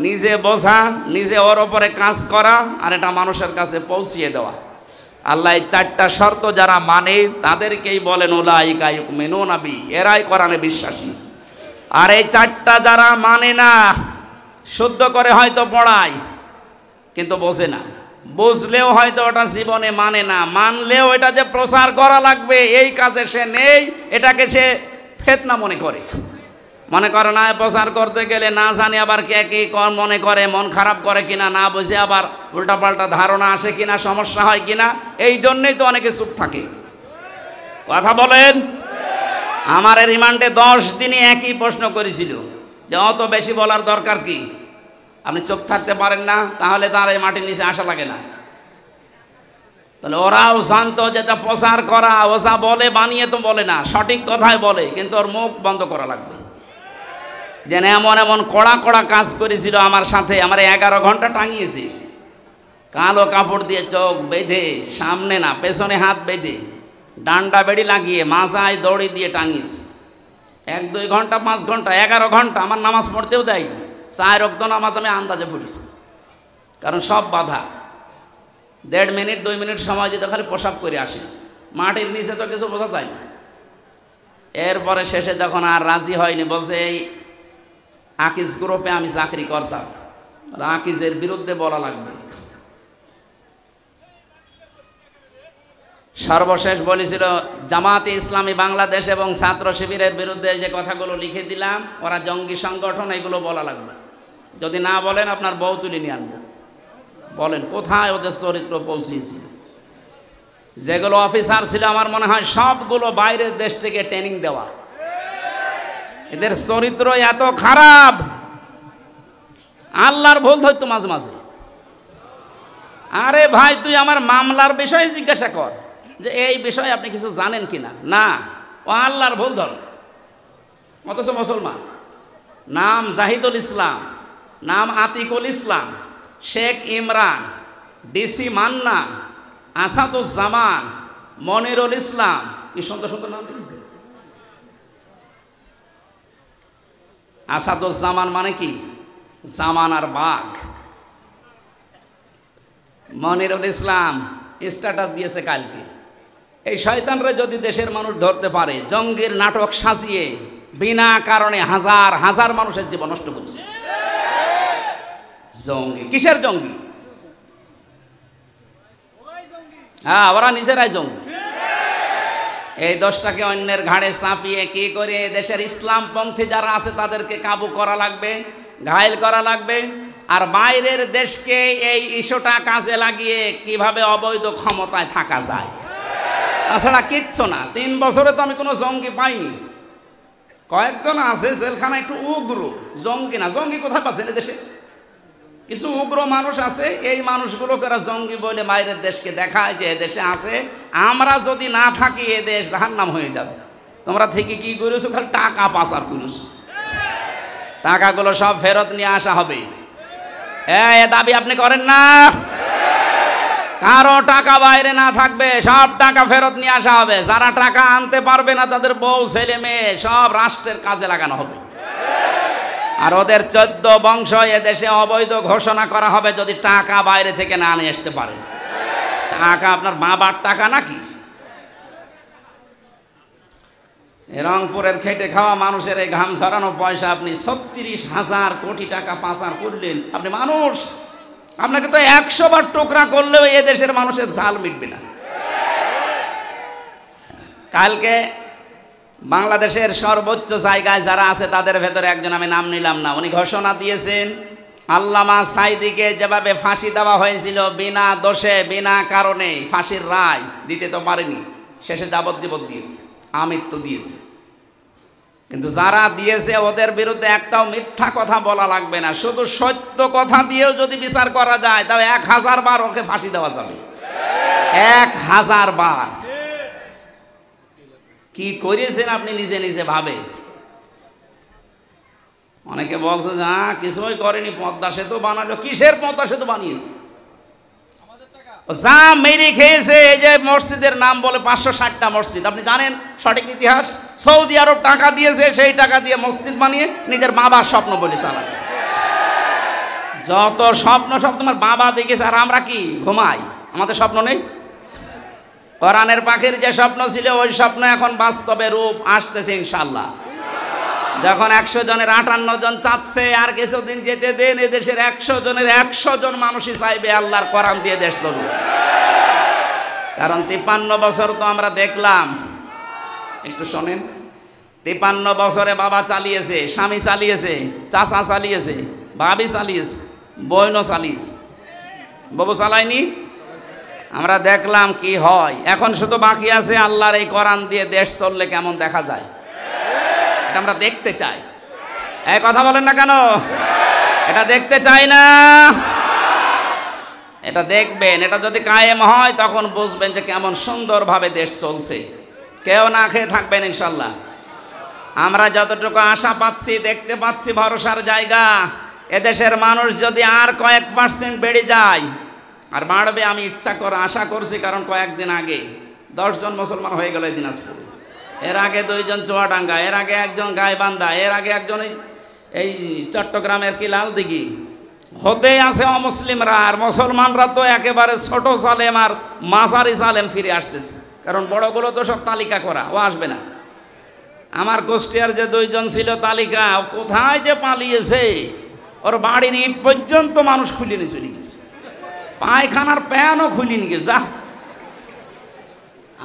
নিজে বোঝা, নিজে ওর ওপরে কাজ করা, আর এটা মানুষের কাছে পৌঁছিয়ে দেওয়া। আল্লাহ এই 4টা শর্ত যারা মানে তাদেরকেই বলেন উলাইকা ইউমিনুনা বি, এরাই কোরআনে বিশ্বাসী। আর এই 4টা যারা মানে না, শুদ্ধ করে হয়তো পড়ায় কিন্তু বোঝে না, বুঝলেও হয়তো ওটা জীবনে মানে না, মানলেও এটা যে প্রচার করা লাগবে এই কাজে সে নেই, এটাকে সে ফিতনা মনে করে না প্রচার করতে গেলে না জানি আবার কে কি মনে করে, মন খারাপ করে কিনা, না বুঝে আবার উল্টাপাল্টা ধারণা আসে কিনা, সমস্যা হয় কিনা, এই জন্যই তো অনেকে চুপ থাকে। কথা বলেন। আমার রিমান্ডে 10 দিনে একই প্রশ্ন করেছিল যে অত বেশি বলার দরকার কি, আপনি চুপ থাকতে পারেন না, তাহলে তার এই মাটির নিচে আসা লাগে না। তাহলে ওরাও জানতো যেটা প্রচার করা, ও যা বলে বানিয়ে তো বলে না, সঠিক কথাই বলে, কিন্তু ওর মুখ বন্ধ করা লাগবে। যেন এমন এমন কড়া কড়া কাজ করেছিল আমার সাথে, আমার 11 ঘন্টা টাঙিয়েছে, কালো কাপড় দিয়ে চোখ বেঁধে, সামনে না পেছনে হাত বেঁধে, ডান্ডা বেড়ি লাগিয়ে মাথায় দড়ি দিয়ে টাঙিয়েছে। 1-2 ঘন্টা 5 ঘন্টা 11 ঘন্টা আমার নামাজ পড়তেও দেয়নি। 4 ওয়াক্ত নামাজ আমি আন্দাজে পড়েছি, কারণ সব বাধা। 1.5 মিনিট 2 মিনিট সময় দিতে খালি পোশাক করে আসি, মাটির নিচে তো কিছু বোঝা যায় না। এরপরে শেষে যখন আর রাজি হয়নি, বলছে এই আকিজ গ্রুপে আমি চাকরি করতাম, আকিজের বিরুদ্ধে বলা লাগবে। সর্বশেষ বলেছিল জামাতে ইসলামী বাংলাদেশ এবং ছাত্র শিবিরের বিরুদ্ধে যে কথাগুলো লিখে দিলাম, ওরা জঙ্গি সংগঠন, এগুলো বলা লাগবে। যদি না বলেন আপনার বউ তুলে নিয়ে আনবো। বলেন কোথায় ওদের চরিত্র পৌঁছিয়েছিল। যেগুলো অফিসার ছিল আমার মনে হয় সবগুলো বাইরের দেশ থেকে ট্রেনিং দেওয়া। এদের চরিত্র এত খারাপ, আল্লাহর ভুল ধরতো মাঝে মাঝে। আরে ভাই তুই আমার মামলার বিষয়ে জিজ্ঞাসা কর যে এই বিষয়ে আপনি কিছু জানেন কিনা, না, ও আল্লাহর ভুল ধর। অথচ মুসলমান, নাম জাহিদুল ইসলাম, নাম আতিকুল ইসলাম, শেখ ইমরান, ডিসি মান্না, আসাদুজ্জামান, মনিরুল ইসলাম, কি সুন্দর সুন্দর নাম দিয়েছে। আসাদুজ্জামান মানে কি? জামানার বাঘ। মনিরুল ইসলাম স্ট্যাটাস দিয়েছে কালকে, এই শয়তানরা যদি দেশের মানুষ ধরতে পারে, জঙ্গির নাটক সাজিয়ে বিনা কারণে হাজার হাজার মানুষের জীবন নষ্ট করেছে। জঙ্গি কিসের জঙ্গি? হ্যাঁ, ওরা নিজেরাই জঙ্গি। এই দোষটাকে অন্যের ঘাড়ে চাপিয়ে কি করে দেশের ইসলামপন্থী যারা আছে তাদেরকে কাবু করা লাগবে, ঘায়েল করা লাগবে। আর বাইরের দেশকে এই ইস্যুটা কাজে লাগিয়ে কিভাবে অবৈধ ক্ষমতায় থাকা যায়, তাছাড়া কিচ্ছু না। 3 বছরে তো আমি কোনো জঙ্গি পাইনি। কয়েকজন আছে জেলখানা একটু উগ্র, জঙ্গি না। জঙ্গি কোথায় পাচ্ছেন এদেশে? কিছু উগ্র মানুষ আছে, এই মানুষগুলোকে জঙ্গি বলে বাইরের দেশকে দেখায় যে এদেশে আছে। আমরা যদি না থাকি এ দেশ জাহান্নাম হয়ে যাবে। তোমরা থেকে কি করেছো? খালি টাকা পাচার করেছো, টাকাগুলো সব ফেরত নিয়ে আসা হবে। এ দাবি আপনি করেন না? কারো টাকা বাইরে না থাকবে, সব টাকা ফেরত নিয়ে আসা হবে। যারা টাকা আনতে পারবে না তাদের বউ ছেলে মেয়ে সব রাষ্ট্রের কাজে লাগানো হবে। আর ওদের 14 বংশ এদেশে অবৈধ ঘোষণা করা হবে যদি টাকা বাইরে থেকে না নিয়ে আসতে পারে। টাকা আপনার বাবার টাকা নাকি? রংপুরের খেটে খাওয়া মানুষের এই ঘাম ঝরানো পয়সা আপনি 36,000 কোটি টাকা পাচার করলেন। আপনি মানুষ, আপনাকে তো 100 বার টুকরা করলেও এ দেশের মানুষের ঝাল মিটবে না। কালকে বাংলাদেশের সর্বোচ্চ জায়গায় যারা আছে তাদের ভেতরে একজন, আমি নাম নিলাম না, উনি ঘোষণা দিয়েছেন আল্লামা সাঈদীকে যেভাবে ফাঁসি দেওয়া হয়েছিল বিনা দোষে বিনা কারণে, ফাঁসির রায় দিতে তো পারেনি, শেষে যাবজ্জীবন দিয়েছে, আমৃত্যু দিয়েছে। কিন্তু যারা দিয়েছে ওদের বিরুদ্ধে একটাও মিথ্যা কথা বলা লাগবে না, শুধু সত্য কথা দিয়েও যদি বিচার করা যায় তাহলে 1000 বার ওকে ফাঁসি দেওয়া যাবে। 1000 বার। কি করেছেন আপনি নিজে নিজে ভাবে। অনেকে বলছে যে কিছুই করেনি, পদ্মা সেতু বানালো। কিসের পদ্মা সেতু বানিয়েছে? যা মেরে খেয়েছে। এই যে মসজিদের নাম বলে 560টা মসজিদ, আপনি জানেন সঠিক ইতিহাস? সৌদি আরব টাকা দিয়েছে, সেই টাকা দিয়ে মসজিদ বানিয়ে নিজের বাবার স্বপ্ন বলে চালাচ্ছে। যত স্বপ্ন সব তোমার বাবা দেখেছে, আর আমরা কি ঘুমাই? আমাদের স্বপ্ন নেই? কোরআনের পাখির যে স্বপ্ন ছিল ওই স্বপ্ন এখন বাস্তবে রূপ আসতেছে ইনশাআল্লাহ। যখন 100 জনের 58 জন চাচ্ছে, আর কিছুদিন যেতে দেন, এদেশের 100 জনের 100 জন মানুষই চাইবে আল্লাহর কোরআন দিয়ে দেশ চলুক। কারণ 53 বছর তো আমরা দেখলাম, একটু শোনেন, 53 বছরে বাবা চালিয়েছে, স্বামী চালিয়েছে, চাচা চালিয়েছে, ভাবি চালিয়েছে, বোনও চালিয়েছে, বাবু চালায়নি। আমরা দেখলাম কি হয়। এখন শুধু বাকি আছে আল্লাহর এই কোরআন দিয়ে দেশ চললে কেমন দেখা যায়, এটা আমরা দেখতে চাই। এই কথা বলেন না কেন? এটা দেখতে চাই না? এটা দেখবেন, এটা যদি কায়েম হয় তখন বুঝবেন যে কেমন সুন্দরভাবে দেশ চলছে। কেউ না খেয়ে থাকবেন ইনশাল্লাহ। আমরা যতটুকু আশা পাচ্ছি, দেখতে পাচ্ছি ভরসার জায়গা, এদেশের মানুষ যদি আর কয়েক % বেড়ে যায়, আর বাড়বে আমি ইচ্ছা করে আশা করছি, কারণ কয়েকদিন আগে 10 জন মুসলমান হয়ে গেল এই দিনাজপুরে, এর আগে 2 জন চুয়াডাঙ্গা, এর আগে 1 জন গাইবান্ধা, এর আগে 1 জন এই চট্টগ্রামের কি লালদিঘি, হতেই আছে অমুসলিমরা। আর মুসলমানরা তো একেবারে ছোট সালেম আর মাঝারি সালেম ফিরে আসতেছে, কারণ বড়গুলো তো সব তালিকা করা, ও আসবে না। আমার কুষ্টিয়ার যে 2 জন ছিল তালিকা, কোথায় যে পালিয়েছে, ওর বাড়ির ইট পর্যন্ত মানুষ খুলে নিয়ে চলে গেছে, পায়খানার প্যানও খুলে নিয়ে গেছে। যা,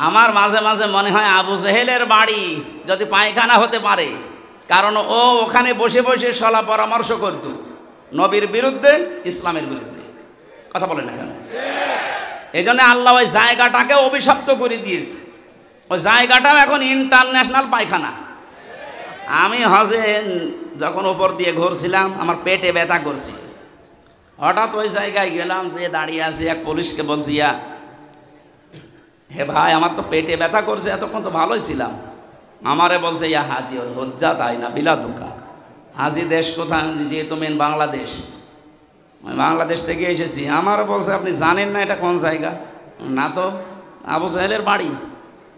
আমার মাঝে মাঝে মনে হয় আবু জেহেলের বাড়ি যদি পায়খানা হতে পারে, কারণ ও ওখানে বসে বসে সলা পরামর্শ করত নবীর বিরুদ্ধে, ইসলামের বিরুদ্ধে। কথা বলে না কেন? এই জন্য আল্লাহ ওই জায়গাটাকে অভিশপ্ত করে দিয়েছে। ওই জায়গাটাও এখন ইন্টারন্যাশনাল পায়খানা। আমি হজে যখন উপর দিয়ে ঘুরছিলাম, আমার পেটে ব্যথা করছি, হঠাৎ ওই জায়গায় গেলাম, যে দাঁড়িয়ে আছি, এক পুলিশকে বলছি, হে ভাই, আমার তো পেটে ব্যথা করছে, এতক্ষণ তো ভালোই ছিলাম। আমারে বলছে, ইয়া হাজি ওর হজ্জা তাই না বিলা দুকা। হাজি দেশ কোথায়? যেহেতু মেন বাংলাদেশ, আমি বাংলাদেশ থেকে এসেছি। আমারও বলছে, আপনি জানেন না এটা কোন জায়গা? না তো, আবু সাহেলের বাড়ি।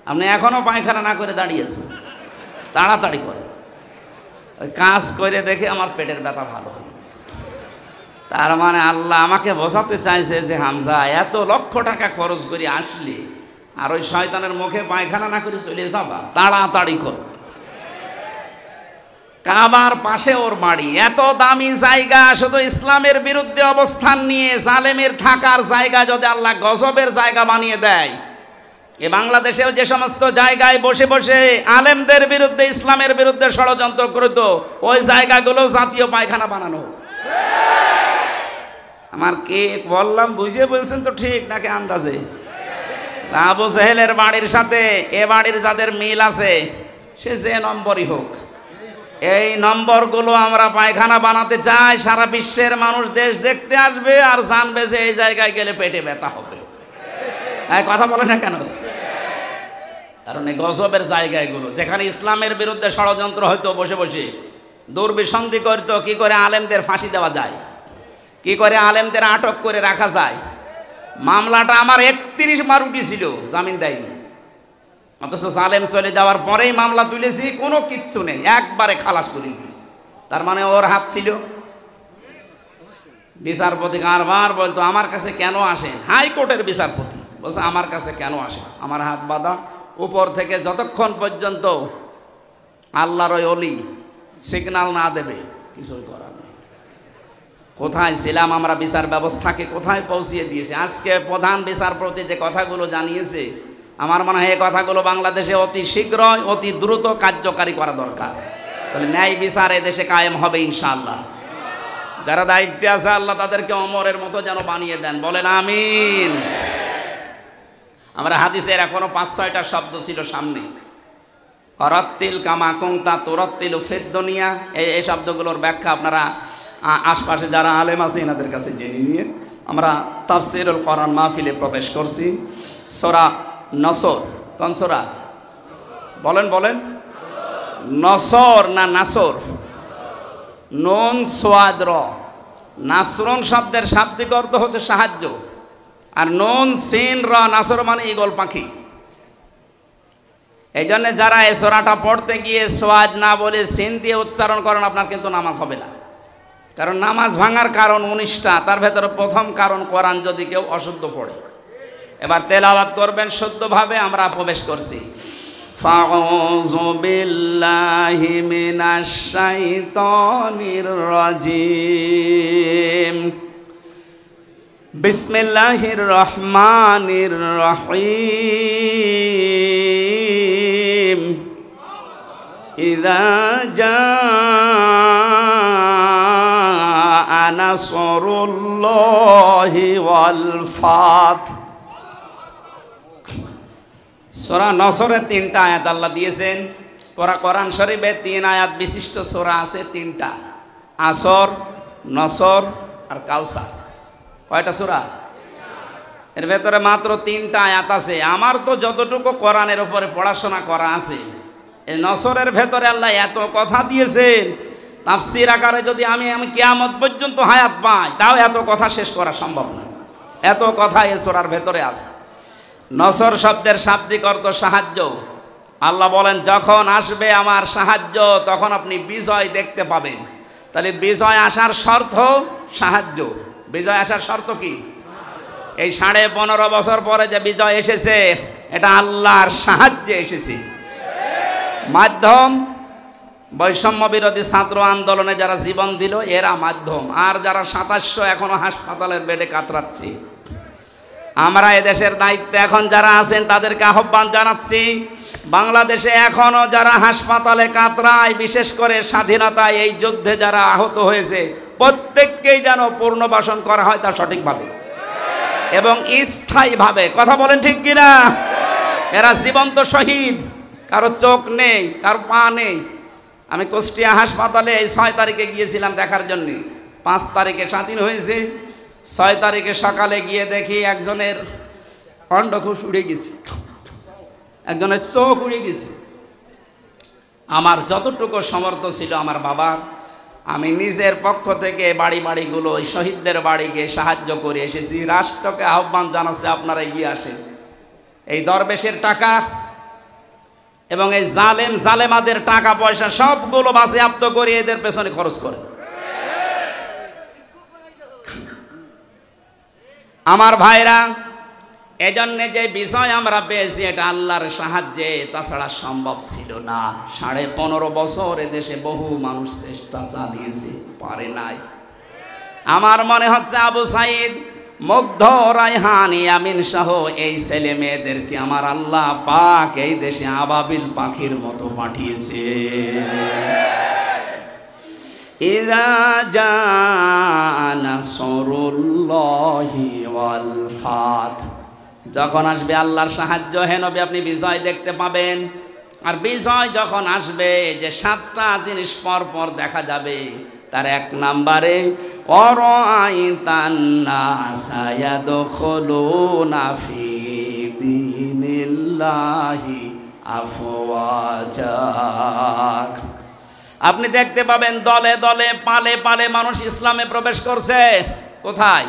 আপনি এখনও পায়খানা না করে দাঁড়িয়ে আছেন, তাড়াতাড়ি করে। ওই কাজ করে দেখে আমার পেটের ব্যথা ভালো হয়ে গেছে। তার মানে আল্লাহ আমাকে বোঝাতে চাইছে যে হামজা, এত লক্ষ টাকা খরচ করে আসলে আর ওই শয়তানের মুখে পায়খানা না করে চলে যাবা, তাড়াতাড়ি কর। কাবার পাশে ওর বাড়ি, এত দামি জায়গা, শুধু ইসলামের বিরুদ্ধে অবস্থান নিয়ে জালেমের থাকার জায়গা যদি আল্লাহ গজবের জায়গা বানিয়ে দেয়, এ বাংলাদেশেও যে সমস্ত জায়গায় বসে বসে আলেমদের বিরুদ্ধে, ইসলামের বিরুদ্ধে ষড়যন্ত্র করত, ওই জায়গাগুলো জাতীয় পায়খানা বানানো। আমার কে বললাম বুঝিয়ে বলছেন তো ঠিক নাকি আন্দাজে? আবু জেহেলের বাড়ির সাথে এ বাড়ির যাদের মিল আছে, সে যে নম্বরই হোক, এই নম্বরগুলো আমরা পায়খানা বানাতে চাই। সারা বিশ্বের মানুষ দেশ দেখতে আসবে আর জানবে যে এই জায়গায় গেলে পেটে ব্যথা হবে। কথা বলে না কেন? কারণ এই গজবের জায়গাগুলো, যেখানে ইসলামের বিরুদ্ধে ষড়যন্ত্র হয়তো বসে বসে দুর্বিসন্ধি করতো, কি করে আলেমদের ফাঁসি দেওয়া যায়, কি করে আলেমদের আটক করে রাখা যায়। মামলাটা আমার 31 বার উঠেছিল, জামিন দেয়নি, অথচ জালেম চলে যাওয়ার পরেই মামলা তুলেছি, কোনো কিচ্ছু নেই, একবারে খালাস করে দিয়েছি। তার মানে ওর হাত ছিল। বিচারপতি বারবার বলতো, আমার কাছে কেন আসেন? হাইকোর্টের বিচারপতি বলছে, আমার কাছে কেন আসেন? আমার হাত বাঁধা। উপর থেকে যতক্ষণ পর্যন্ত আল্লাহর ওই অলি সিগন্যাল না দেবে, কিছুই করার নেই। কোথায় ছিলাম আমরা? বিচার ব্যবস্থাকে কোথায় পৌঁছিয়ে দিয়েছে। আজকে প্রধান বিচারপতি যে কথাগুলো জানিয়েছে, আমার মনে হয় এই কথাগুলো বাংলাদেশে অতি শীঘ্রই, অতি দ্রুত কার্যকারী করা দরকার। তাহলে ন্যায় বিচার এদেশে কায়েম হবে ইনশাআল্লাহ। যারা দায়িত্বে আছে আল্লাহ তাদেরকে অমরের মতো যেন বানিয়ে দেন, বলেন আমিন। আমরা হাদিসের এখনো 5-6টা শব্দ ছিল সামনে, অরাত্তিল কামা কুংতা তুরাত্তিল ফিদ দুনিয়া, এই শব্দগুলোর ব্যাখ্যা আপনারা আশপাশে যারা আলেম আছে এনাদের কাছে জেনে নিয়ে আমরা তাফসীরুল কোরআন মাহফিলে প্রবেশ করছি। সূরা নসর, কোন সূরা? বলেন বলেন, নসর না নাসর? নুন সোয়াদ র। নাসরুন শব্দের শাব্দিক অর্থ হচ্ছে সাহায্য, আর নুন সিন র নাসর মানে ঈগল পাখি। এই জন্য যারা এই সূরাটা পড়তে গিয়ে সোয়াদ না বলে সিন দিয়ে উচ্চারণ করেন, আপনার কিন্তু নামাজ হবে না। কারণ নামাজ ভাঙার কারণ 19টা, তার ভেতরে প্রথম কারণ কোরআন যদি কেউ অশুদ্ধ পড়ে। এবার তেলাওয়াত করবেন শুদ্ধভাবে। আমরা প্রবেশ করছি। ফাউযু বিল্লাহি মিনাশ শাইতানির রাজিম। বিসমিল্লাহির রহমানির রহিম। ইযা জাআ নাসরুল্লাহি ওয়াল ফাত। সূরা নসরের 3টা আয়াত আল্লাহ দিয়েছেন। কোরআন শরীফে 3 আয়াত বিশিষ্ট সূরা আছে 3টা, আসর, নসর আর কাউসার। কয়টা সূরা? এর ভেতরে মাত্র 3টা আয়াত আছে। আমার তো যতটুকু কোরআনের উপরে পড়াশোনা করা আছে, এই নসরের ভেতরে আল্লাহ এত কথা দিয়েছেন, তাফসীর আকারে যদি আমি কিয়ামত পর্যন্ত হায়াত পাই তাও এত কথা শেষ করা সম্ভব না। এত কথা এই সূরার ভেতরে আছে। নসর শব্দের শাব্দিক অর্থ সাহায্য। আল্লাহ বলেন যখন আসবে আমার সাহায্য তখন আপনি বিজয় দেখতে পাবেন। তাহলে বিজয় আসার শর্ত সাহায্য। বিজয় আসার শর্ত কি? এই 15.5 বছর পরে যে বিজয় এসেছে এটা আল্লাহর সাহায্যে এসেছে। মাধ্যম বৈষম্য বিরোধী ছাত্র আন্দোলনে যারা জীবন দিল এরা মাধ্যম, আর যারা 2700 এখনো হাসপাতালের বেডে কাতরাচ্ছে। আমরা এদেশের দায়িত্বে এখন যারা আছেন তাদেরকে আহ্বান জানাচ্ছি, বাংলাদেশে এখনো যারা হাসপাতালে কাতরায়, বিশেষ করে স্বাধীনতায় এই যুদ্ধে যারা আহত হয়েছে প্রত্যেককেই যেন পুনর্বাসন করা হয় তা সঠিকভাবে এবং স্থায়ীভাবে। কথা বলেন ঠিক কিনা? এরা জীবন্ত শহীদ, কারো চোখ নেই, কারো পা নেই। আমি কুষ্টিয়া হাসপাতালে এই 6 তারিখে গিয়েছিলাম দেখার জন্যে। 5 তারিখে স্বাধীন হয়েছে, 6 তারিখে সকালে গিয়ে দেখি একজনের অন্ডকোষ উড়ে গেছে, একজনের চোখ উড়ে গেছে। আমার যতটুকু সমর্থ ছিল আমার বাবার, আমি নিজের পক্ষ থেকে বাড়ি বাড়িগুলো ওই শহীদদের বাড়ি গিয়ে সাহায্য করে এসেছি। রাষ্ট্রকে আহ্বান জানাচ্ছে আপনারা এগিয়ে আসেন। এই দরবেশের টাকা এবং এই জালেমাদের টাকা পয়সা সবগুলো বাজেয়াপ্ত করে এদের পেছনে খরচ করে। আমার ভাইরা, এজন্য যে বিজয় আমরা পেয়েছি এটা আল্লাহর সাহায্যে, তাছাড়া সম্ভব ছিল না। 15.5 বছর এদেশে বহু মানুষ চেষ্টা চালিয়েছে, পারে নাই। আমার মনে হচ্ছে আবু সাইদ, মুগ্ধ, রায়হান, ইয়ামিন সহ এই ছেলে মেয়েদেরকে আমার আল্লাহ পাক এই দেশে আবাবিল পাখির মতো পাঠিয়েছে। ইযা জাআ নাসরুল্লাহি ওয়াল ফাত। যখন আসবে আল্লাহর সাহায্য, হে নবী আপনি বিজয় দেখতে পাবেন। আর বিজয় যখন আসবে যে 7টা জিনিস পর পর দেখা যাবে, তার 1 নম্বরে অরাআইতান নাসা ইয়াদখুলুনা ফি দীনিল্লাহি আফওয়াজা। আপনি দেখতে পাবেন দলে দলে পালে পালে মানুষ ইসলামে প্রবেশ করছে। কোথায়?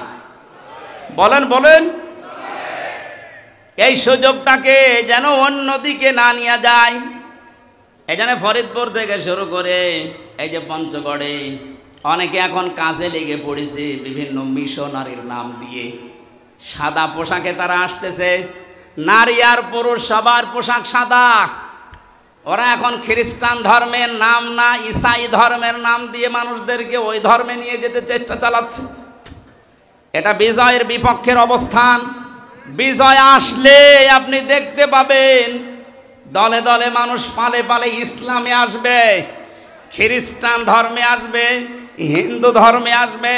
বলেন বলেন। এই সুযোগটাকে যেন অন্যদিকে না নিয়ে যায়। এখানে ফরিদপুর থেকে শুরু করে এই যে পঞ্চগড়ে অনেকে এখন কাজে লেগে পড়েছে বিভিন্ন মিশনারির নাম দিয়ে। সাদা পোশাকে তারা আসতেছে, নারী আর পুরুষ সবার পোশাক সাদা। ওরা এখন খ্রিস্টান ধর্মের নাম না, ঈসাই ধর্মের নাম দিয়ে মানুষদেরকে ওই ধর্মে নিয়ে যেতে চেষ্টা চালাচ্ছে। এটা বিজয়ের বিপক্ষের অবস্থান। বিজয় আসলে আপনি দেখতে পাবেন দলে দলে মানুষ পালে পালে ইসলামে আসবে, খ্রিস্টান ধর্মে আসবে, হিন্দু ধর্মে আসবে,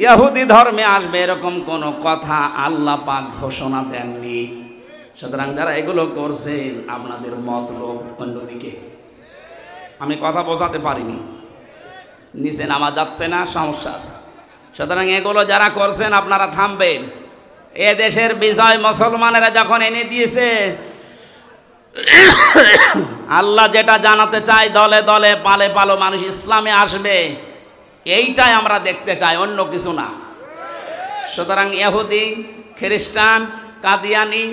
ইহুদি ধর্মে আসবে। এরকম কোনো কথা আল্লাহ পাক ঘোষণা দেননি। সুতরাং যারা এগুলো করছেন আপনাদের মতলব অন্যদিকে। আমি কথা বোঝাতে পারিনি, নিচে নামা যাচ্ছে না, সমস্যা আছে। সুতরাং এগুলো যারা করছেন আপনারা থামবেন। এ দেশের বিজয় মুসলমানেরা যখন এনে দিয়েছে, আল্লাহ যেটা জানাতে চায় দলে দলে পালে পালো মানুষ ইসলামে আসবে, এইটাই আমরা দেখতে চাই, অন্য কিছু না। সুতরাং ইহুদি, খ্রিস্টান, কাদিয়ানি,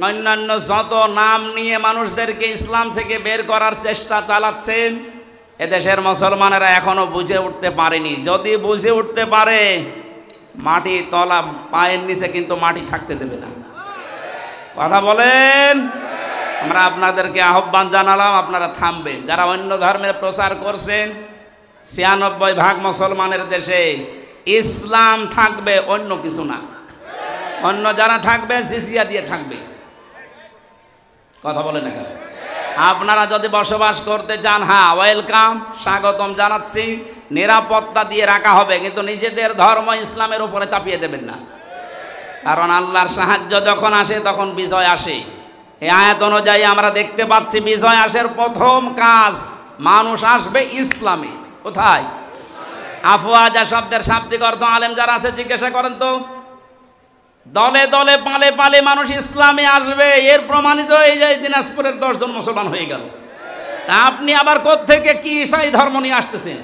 অন্যান্য যত নাম নিয়ে মানুষদেরকে ইসলাম থেকে বের করার চেষ্টা চালাচ্ছেন, এদেশের মুসলমানেরা এখনো বুঝে উঠতে পারেনি। যদি বুঝে উঠতে পারে, মাটি তলা পায়ের নিচে কিন্তু মাটি থাকতে দেবে না। কথা বলেন। আমরা আপনাদেরকে আহ্বান জানালাম, আপনারা থামবেন। যারা অন্য ধর্মের প্রচার করছেন, ৯৬% মুসলমানের দেশে ইসলাম থাকবে, অন্য কিছু না। অন্য যারা থাকবে জিজিয়া দিয়ে থাকবে। কথা বলে না কেন? আপনারা যদি বসবাস করতে চান, হ্যাঁ ওয়েলকাম, স্বাগতম জানাচ্ছি, নিরাপত্তা দিয়ে রাখা হবে, কিন্তু নিজেদের ধর্ম ইসলামের উপরে চাপিয়ে দেবেন না। কারণ আল্লাহর সাহায্য যখন আসে তখন বিজয় আসে। এই আয়াত অনুযায়ী আমরা দেখতে পাচ্ছি বিজয় আসার প্রথম কাজ, মানুষ আসবে ইসলামে। কোথায়? আফওয়াজা শব্দের শাব্দিক অর্থ আলেম যারা আছে জিজ্ঞাসা করেন তো। দলে দলে পালে পালে মানুষ ইসলামে আসবে, এর প্রমাণিত এই যে দিনাজপুরের 10 জন মুসলমান হয়ে গেল। আপনি আবার কোত্থেকে কি ঈসাই ধর্ম নিয়ে আসতেছেন?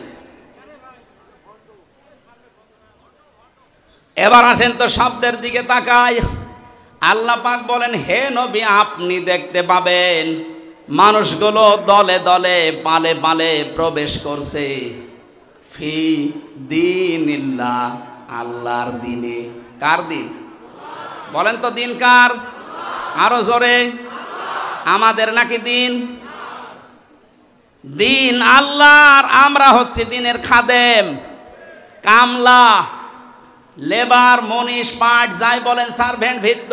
এবার আসেন তো শব্দের দিকে তাকাই। আল্লাহ পাক বলেন, হে নবী আপনি দেখতে পাবেন মানুষগুলো দলে দলে পালে পালে প্রবেশ করছে ফি দীনিল্লাহ, আল্লাহর দিনে। কার দিন বলেন তো? দিন কার? আরো জোরে। আমাদের নাকি দিন? দিন আল্লাহর, আমরা হচ্ছে দিনের খাদেম, কামলা, লেবার, মনীষ, পাট, যাই বলেন, সার্ভেন্ট, ভিত্ত।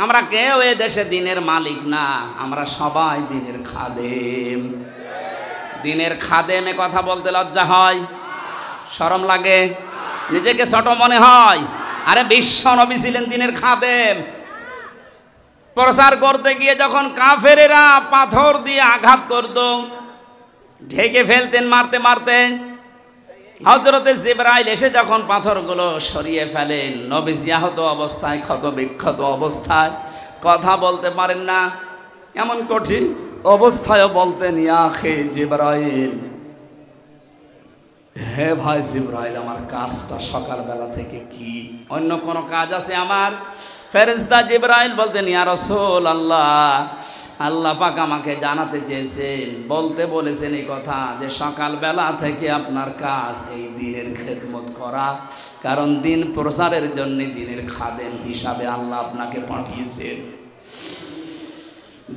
আমরা কেউ এ দেশে দিনের মালিক না, আমরা সবাই দিনের খাদেম। দিনের খাদেমে কথা বলতে লজ্জা হয়, শরম লাগে, নিজেকে ছোট মনে হয়। আরে বিশ্ব নবী ছিলেন দিনের খাদেম। প্রচার করতে গিয়ে যখন কাফেরেরা পাথর দিয়ে আঘাত করত, ঢেকে ফেলতেন মারতে মারতে, হযরতে জিবরাইল এসে যখন পাথরগুলো সরিয়ে ফেলেন, নবীজি আহত অবস্থায়, ক্ষত বিক্ষত অবস্থায়, কথা বলতে পারেন না, এমন কঠিন অবস্থায়ও বলতেন, ইয়া খে জিবরাইল, হে ভাই জিবরাইল, আমার কাজটা সকালবেলা থেকে কি? অন্য কোনো কাজ আছে আমার? ফেরেশতা জিবরাইল বলতেন, ইয়া রাসূলুল্লাহ, আল্লাহ পাক আমাকে জানাতে চেয়েছেন, বলতে বলেছেন এই কথা যে সকালবেলা থেকে আপনার কাজ এই দিনের খেদমত করা, কারণ দিন প্রচারের জন্য দিনের খাদেম হিসাবে আল্লাহ আপনাকে পাঠিয়েছেন।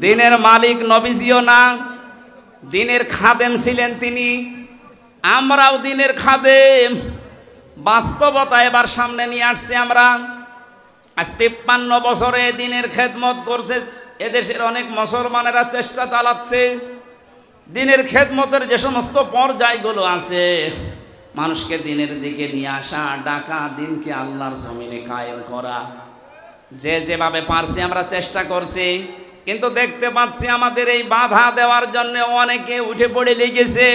দিনের মালিক নবীজিও না, দিনের খাদেম ছিলেন তিনি। আমরাও দিনের খাদেম। বাস্তবতা এবার সামনে নিয়ে আসছি আমরা। আজ 53 বছরে দিনের খেদমত করছে এদেশের অনেক মুসলমানেরা, চেষ্টা চালাচ্ছে দিনের খেদমতের যে সমস্ত পর্যায়গুলো আছে, মানুষকে দিনের দিকে নিয়ে আসা, ডাকা, দিনকে আল্লাহর জমিনে কায়েম করা, যে যেভাবে পারছি আমরা চেষ্টা করছি। কিন্তু দেখতে পাচ্ছি আমাদের এই বাধা দেওয়ার জন্য অনেকে উঠে পড়ে লেগেছে।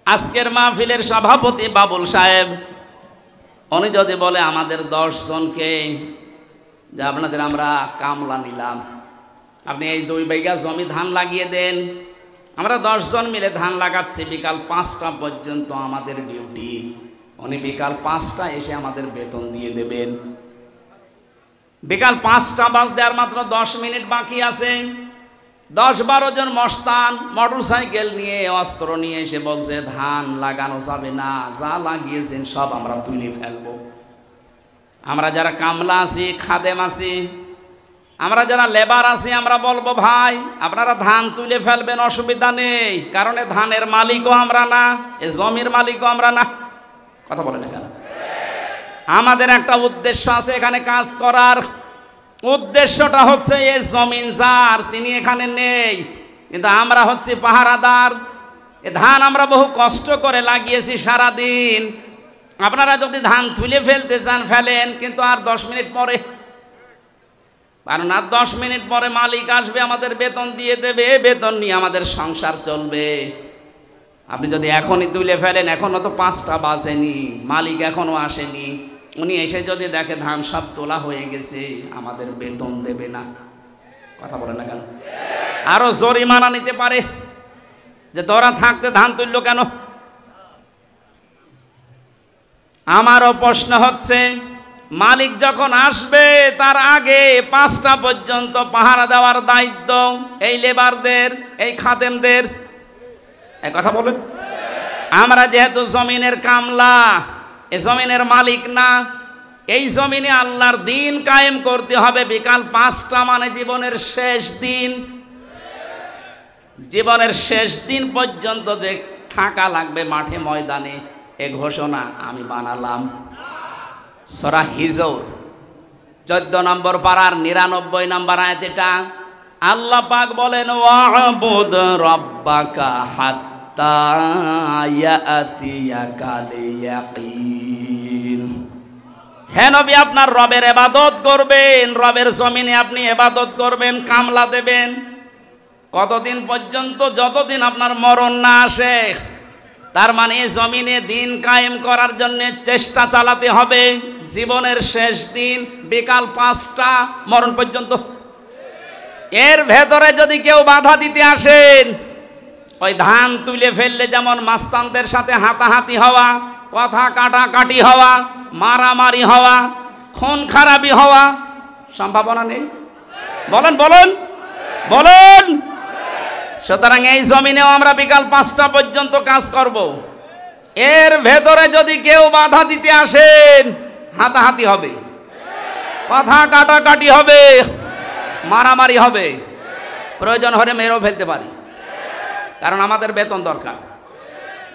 আজকের মাহফিলের সভাপতি বাবুল সাহেব, উনি যদি বলে আমাদের 10 জনকে যে আপনাদের আমরা কামলা নিলাম, আপনি এই 2 বিঘা জমি ধান লাগিয়ে দেন, আমরা 10 জন মিলে ধান লাগাচ্ছি, বিকাল 5টা পর্যন্ত আমাদের ডিউটি, উনি বিকাল 5টা এসে আমাদের বেতন দিয়ে দেবেন। বিকাল 5টা বাজতে আর মাত্র 10 মিনিট বাকি আছে। 10-12 জন মস্তান মোটর সাইকেল নিয়ে, অস্ত্র নিয়ে এসে বলছে ধান লাগানো যাবে না, যা লাগিয়েছেন সব আমরা তুলে ফেলবো। আমরা যারা কামলা আছি, খাদেম আছি, আমরা যারা লেবার আছি, আমরা বলবো ভাই আপনারা ধান তুলে ফেলবেন, অসুবিধা নেই, কারণ এ ধানের মালিকও আমরা না, এ জমির মালিকও আমরা না। কথা বলেন কেন? আমাদের একটা উদ্দেশ্য আছে এখানে কাজ করার। উদ্দেশ্যটা হচ্ছে এই জমিন যার, তিনি এখানে নেই, কিন্তু আমরা হচ্ছে পাহারাদার। এ ধান আমরা বহু কষ্ট করে লাগিয়েছি সারাদিন। আপনারা যদি ধান তুলে ফেলতে চান ফেলেন, কিন্তু আর 10 মিনিট পরে, কারণ আর 10 মিনিট পরে মালিক আসবে, আমাদের বেতন দিয়ে দেবে, বেতন নিয়ে আমাদের সংসার চলবে। আপনি যদি এখনই তুলে ফেলেন, এখনো তো 5টা বাজেনি, মালিক এখনো আসেনি, উনি এসে যদি দেখে ধান সব তোলা হয়ে গেছে, আমাদের বেতন দেবে না। কথা বলে না কেন? আরো জরিমানা নিতে পারে যে তোরা থাকতে ধান তুললো কেন। আমারও প্রশ্ন হচ্ছে, মালিক যখন আসবে তার আগে 5টা পর্যন্ত পাহারা দেওয়ার দায়িত্ব এই লেবারদের, এই খাদেমদের। এই কথা বলেন। আমরা যেহেতু জমিনের কামলা, এ জমিনের মালিক না, এই জমিনে আল্লাহর দিন কায়েম করতে হবে। বিকাল 5টা মানে জীবনের শেষ দিন। জীবনের শেষ দিন পর্যন্ত যে থাকা লাগবে মাঠে ময়দানে, এ ঘোষণা আমি বানালাম। সূরা হিজর 14 নম্বর পারার 99 নম্বর আয়াত। এটা আল্লাহ পাক বলেন, ওয়াবুদ রাব্বাকা হাত্তা ইয়াতিয়াকাল ইয়াকিন। হে নবী, আপনার রবের ইবাদত করবেন, রবের জমিনে আপনি ইবাদত করবেন, কামলা দেবেন। কতদিন পর্যন্ত? যতদিন আপনার মরণ না আসে। তার মানে জমিনে দিন কায়েম করার জন্য চেষ্টা চালাতে হবে। জীবনের শেষ দিন বিকাল 5টা মরণ পর্যন্ত। এর ভেতরে যদি কেউ বাধা দিতে আসেন, ওই ধান তুলে ফেললে যেমন মাস্তানদের সাথে হাতাহাতি হওয়া, কথা কাটাকাটি হওয়া, মারামারি হওয়া, খুন খারাপি হওয়া সম্ভাবনা নেই? বলেন বলেন বলেন। সুতরাং এই জমিনেও আমরা বিকাল 5টা পর্যন্ত কাজ করব। এর ভেতরে যদি কেউ বাধা দিতে আসেন, হাতাহাতি হবে, কথা কাটাকাটি হবে, মারামারি হবে, প্রয়োজন হলে মেরেও ফেলতে পারি। কারণ আমাদের বেতন দরকার।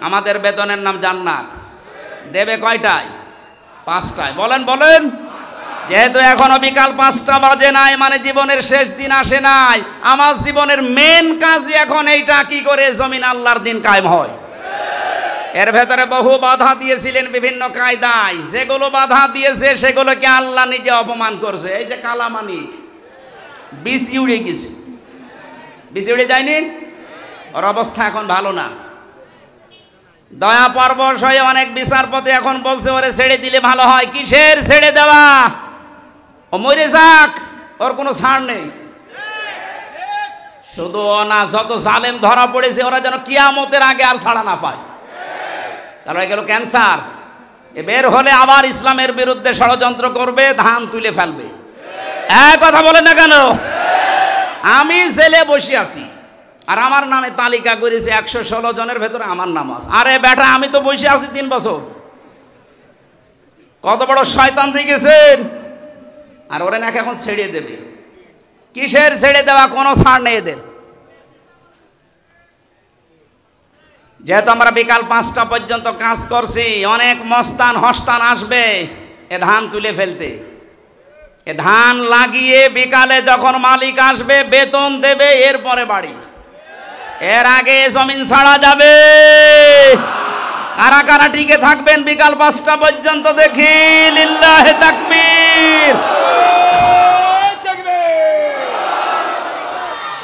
আমাদের বেতনের নাম জান্নাত। দেবে কয়টায়? 5টায়। বলেন বলেন। যেহেতু এখনো বিকাল 5টা বাজে নাই, মানে জীবনের শেষ দিন আসে নাই। আমার জীবনের মেন কাজ এখন এইটা, কি করে জমিন আল্লাহর দিন কায়েম হয়। এর ভেতরে বহু বাধা দিয়েছিলেন বিভিন্ন কায়দায়। যেগুলো বাধা দিয়েছে সেগুলোকে আল্লাহ নিজে অপমান করছে। এই যে কালামানিক বিষ উড়ে গেছে, বিষ উড়ে যায়নি, ওর অবস্থা এখন ভালো না। দয়া পরবশ হয়ে অনেক বিচারপতি এখন বলছে ওরে ছেড়ে দিলে ভালো হয়। কিসের ছেড়ে দেওয়া? ও মরে যাক, ওর কোনো ছাড় নেই। শুধু না, যত জালেম ধরা পড়েছে ওরা যেন কিয়ামতের আগে আর ছাড়া না পায়। কারণ এগুলো ক্যান্সার। এ বের হলে আবার ইসলামের বিরুদ্ধে ষড়যন্ত্র করবে, ধান তুলে ফেলবে। এক কথা বলে না কেন? আমি জেলে বসে আছি আর আমার নামে তালিকা করেছে 116 জনের ভেতরে আমার নাম আছে। আরে বেটা, আমি তো বসে আছি 3 বছর। কত বড় শয়তান দেখেছেন। আর ওরা নাকি এখন ছেড়ে দেবে। কিসের ছেড়ে দেওয়া? কোনো ছাড় নেই এদের। যেহেতু আমরা বিকাল 5টা পর্যন্ত কাজ করছি, অনেক মস্তান হস্তান আসবে এ ধান তুলে ফেলতে। এ ধান লাগিয়ে বিকালে যখন মালিক আসবে বেতন দেবে, এরপরে বাড়ি। এর আগে জমিন ছাড়া যাবে। কারা কারা টিকে থাকবেন বিকাল 5টা পর্যন্ত দেখি? লিল্লাহে তাকবীর।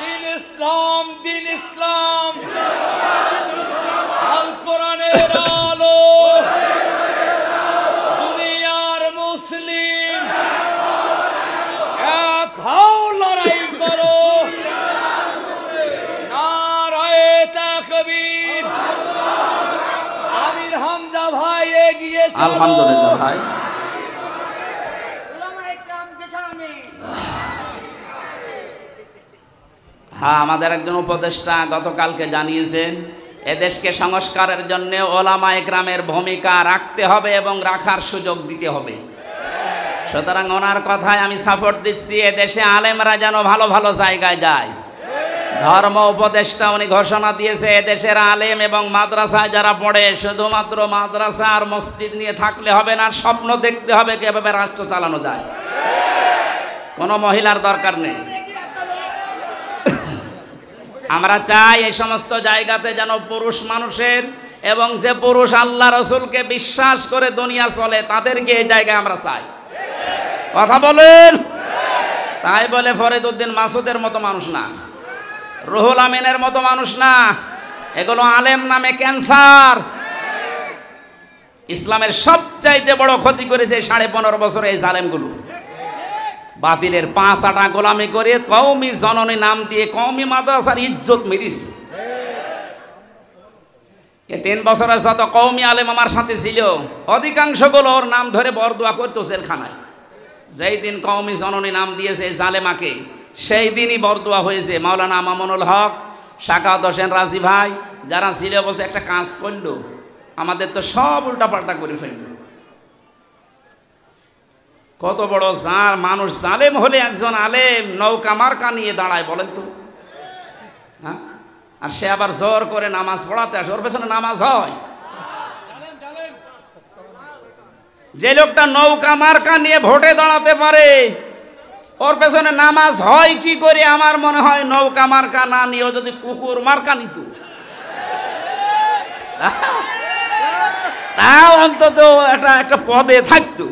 দিন ইসলাম, দিন ইসলাম, আল কোরআনের আলো, দুনিয়ার মুসলিম এক হও, লড়াই করো, নারায়ে তাকবীর। আমির হামজা ভাই এগিয়ে চলো। আলহামদুলিল্লাহ ভাই। হ্যাঁ, আমাদের একজন উপদেষ্টা গতকালকে জানিয়েছেন এদেশকে সংস্কারের জন্য ওলামা একরামের ভূমিকা রাখতে হবে এবং রাখার সুযোগ দিতে হবে। সুতরাং ওনার কথায় আমি সাপোর্ট দিচ্ছি। এদেশে আলেমরা যেন ভালো ভালো জায়গায় যায়। ধর্ম উপদেষ্টা উনি ঘোষণা দিয়েছে এদেশের আলেম এবং মাদ্রাসায় যারা পড়ে, শুধুমাত্র মাদ্রাসা আর মসজিদ নিয়ে থাকলে হবে না, স্বপ্ন দেখতে হবে কিভাবে রাষ্ট্র চালানো যায়। কোনো মহিলার দরকার নেই। আমরা চাই এই সমস্ত জায়গাতে যেন পুরুষ মানুষের, এবং যে পুরুষ আল্লাহ রসুলকে বিশ্বাস করে দুনিয়া চলে, তাদেরকে এই জায়গায় আমরা চাই। কথা বলেন। তাই বলে ফরিদ উদ্দিন মাসুদের মতো মানুষ না, রুহুল আমিনের মতো মানুষ না। এগুলো আলেম নামে ক্যান্সার। ইসলামের সবচাইতে বড় ক্ষতি করেছে 15.5 বছরে এই জালেমগুলো। বাতিলের 5 আটা গোলামি করে কওমি জননী নাম দিয়ে কওমি মাদ্রাসার ইজ্জত মেরিস। 3 বছরের যত কওমি আলেম আমার সাথে ছিল, অধিকাংশগুলো ওর নাম ধরে বরদোয়া করতো জেলখানায়। যেই দিন কওমি জননী নাম দিয়েছে জালেমাকে, সেই দিনই বরদোয়া হয়েছে। মাওলানা মামুনুল হক, শাকাওয়াত হোসেন রাজি ভাই যারা ছিল, বসে একটা কাজ করলো, আমাদের তো সব উল্টাপাল্টা করে ফেললো। কত বড় মানুষ জালেম হলে একজন আলেম নৌকা মার্কা নিয়ে দাঁড়ায় বলেন তো? হ্যাঁ, আর সে আবার জোর করে নামাজ পড়াতে আসে, ওর পেছনে নামাজ হয়? যে লোকটা নৌকা মার্কা নিয়ে ভোটে দাঁড়াতে পারে ওর পেছনে নামাজ হয় কি করে? আমার মনে হয় নৌকা মার্কা না নিয়েও যদি কুকুর মার্কা নিত তাও অন্তত একটা পদে থাকতো।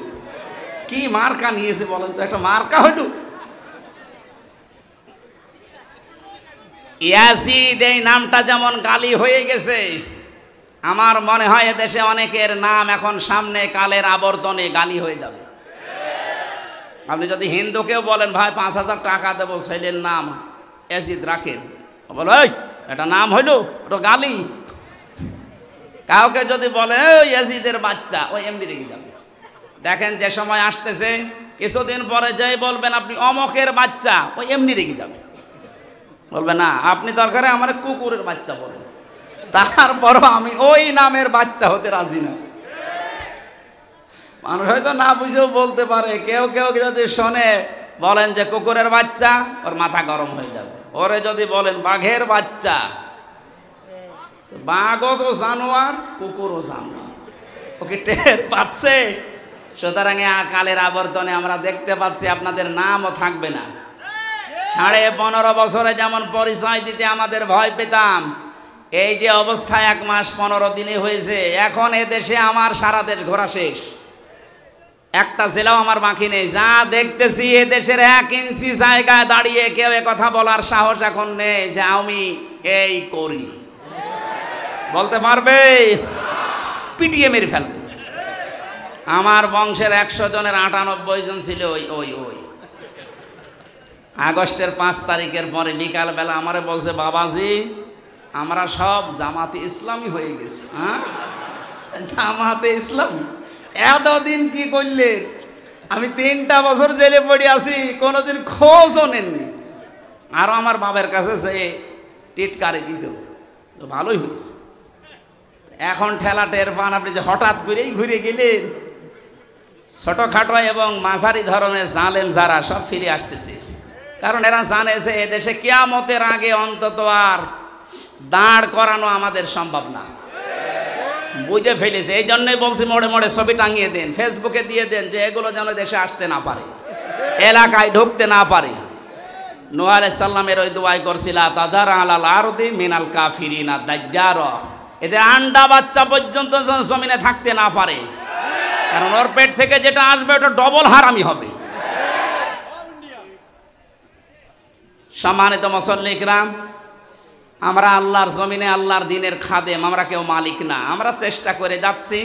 কি মার্কা নিয়েছে বলেন তো? একটা মার্কা হইল। ইয়াজিদ এই নামটা যেমন গালি হয়ে গেছে, আমার মনে হয় এদেশে অনেকের নাম এখন সামনে কালের আবর্তনে গালি হয়ে যাবে। আপনি যদি হিন্দুকেও বলেন ভাই 5,000 টাকা দেবো ছেলের নাম ইয়াজিদ রাখেন, বলো এই এটা নাম হইল, ওটা গালি। কাউকে যদি বলে ওই ইয়াজিদের বাচ্চা, ওই এমনি রেখে যাবে। দেখেন যে সময় আসতেছে কিছুদিন পরে যেই বলবেন আপনি অমকের বাচ্চা, ওই এমনি রেখে যাবে, বলবে না আপনি দরকারে আমার কুকুরের বাচ্চা বলেন, তারপরও আমি ওই নামের বাচ্চা হতে রাজি না। মানুষ হয়তো না বুঝেও বলতে পারে, কেউ কেউ যদি শোনে বলেন যে কুকুরের বাচ্চা, ওর মাথা গরম হয়ে যাবে। ওরে যদি বলেন বাঘের বাচ্চা, বাঘও তো জানোয়ার, কুকুরও জানোয়ার, ওকে টের পাচ্ছে। সুতরাং কালের আবর্তনে আমরা দেখতে পাচ্ছি আপনাদের নামও থাকবে না। 15.5 বছরে যেমন পরিচয় দিতে আমাদের ভয় পেতাম, এই যে অবস্থায় 1 মাস 15 দিনে হয়েছে, এখন এদেশে আমার সারা দেশ ঘোরা শেষ, একটা জেলাও আমার বাকি নেই। যা দেখতেছি এদেশের 1 ইঞ্চি জায়গায় দাঁড়িয়ে কেউ কথা বলার সাহস এখন নেই যে আমি এই করি, বলতে পারবে? পিটিয়ে মেরে ফেলবে। আমার বংশের 100 জনের 98 জন ছিল ওই আগস্টের 5 তারিখের পরে বিকালবেলা আমারে বলছে, বাবাজি আমরা সব জামাতে ইসলামী হয়ে গেছি। হ্যাঁ, জামাতে ইসলামী এতদিন কি করলেন? আমি 3টা বছর জেলে পড়ে আছি, কোনোদিন খোঁজও নেননি। আরও আমার বাবার কাছে সে টিটকারে দিত, তো ভালোই হয়েছে। এখন ঠেলা টের পান আপনি যে হঠাৎ করেই ঘুরে গেলেন। ছোটখাটো এবং মাঝারি ধরনের জালেম যারা সব ফিরে আসতেছে, কারণ এরা জানে যে এদেশে কিয়ামতের আগে অন্তত আর দাঁড় করানো আমাদের সম্ভব না, বুঝে ফেলেছে। এই জন্যই বলছি মোড়ে মোড়ে ছবি টাঙিয়ে দেন, ফেসবুকে দিয়ে দেন, যে এগুলো যেন দেশে আসতে না পারে, এলাকায় ঢুকতে না পারে। নূহ আলাইহিস সালামের ওই দোয়াই করছিল, তাযার আলাল আরদি মিনাল কাফিরিনা দাজ্জার, এদের আন্ডা বাচ্চা পর্যন্ত যেন জমিনে থাকতে না পারে, কারণ ওর পেট থেকে যেটা আসবে ওটা ডবল হারামি হবে। সম্মানিত মুসল্লি কিরাম, আমরা আল্লাহর জমিনে আল্লাহর দ্বীনের খাদেম, আমরা কেউ মালিক না। আমরা চেষ্টা করে যাচ্ছি,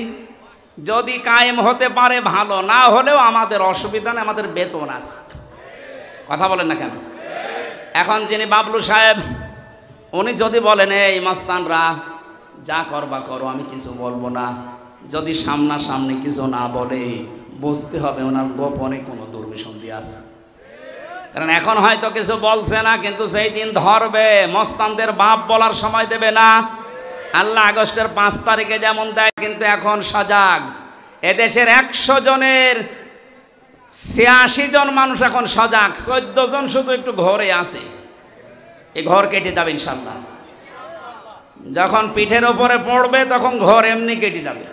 যদি কায়েম হতে পারে ভালো, না হলেও আমাদের অসুবিধা নেই, আমাদের বেতন আছে। কথা বলেন না কেন? এখন যিনি বাবলু সাহেব, উনি যদি বলেন এই মাস্তানরা যা করবা করো, আমি কিছু বলবো না, যদি সামনাসামনি কিছু না বলে বুঝতে হবে ওনার গোপনে কোনো দুর্বিসন্ধি আছে। কারণ এখন হয়তো কিছু বলছে না, কিন্তু সেই দিন ধরবে, মস্তানদের বাপ বলার সময় দেবে না। আল্লাহ আগস্টের 5 তারিখে যেমন দেয়, কিন্তু এখন সজাগ। এদেশের 100 জনের 86 জন মানুষ এখন সজাগ, 14 জন শুধু একটু ঘরে আছে। এই ঘর কেটে যাবে ইনশাল্লাহ। যখন পিঠের ওপরে পড়বে তখন ঘর এমনি কেটে যাবে।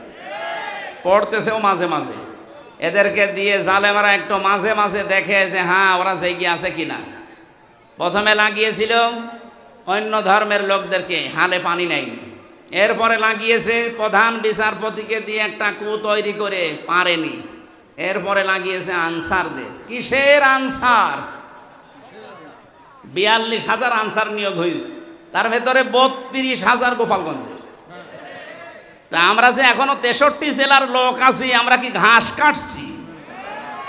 পড়তেছেও মাঝে মাঝে, এদেরকে দিয়ে জালেমারা একটু মাঝে মাঝে দেখে যে হ্যাঁ ওরা জেগে আছে কিনা। প্রথমে লাগিয়েছিল অন্য ধর্মের লোকদেরকে, হালে পানি নেয়নি। এরপরে লাগিয়েছে প্রধান বিচারপতিকে দিয়ে একটা কূ তৈরি করে, পারেনি। এরপরে লাগিয়েছে আনসারদের। কিসের আনসার? 42,000 আনসার নিয়োগ হয়েছে, তার ভেতরে 32,000 গোপালগঞ্জে। তা আমরা যে এখনো 63 জেলার লোক আছি, আমরা কি ঘাস কাটছি?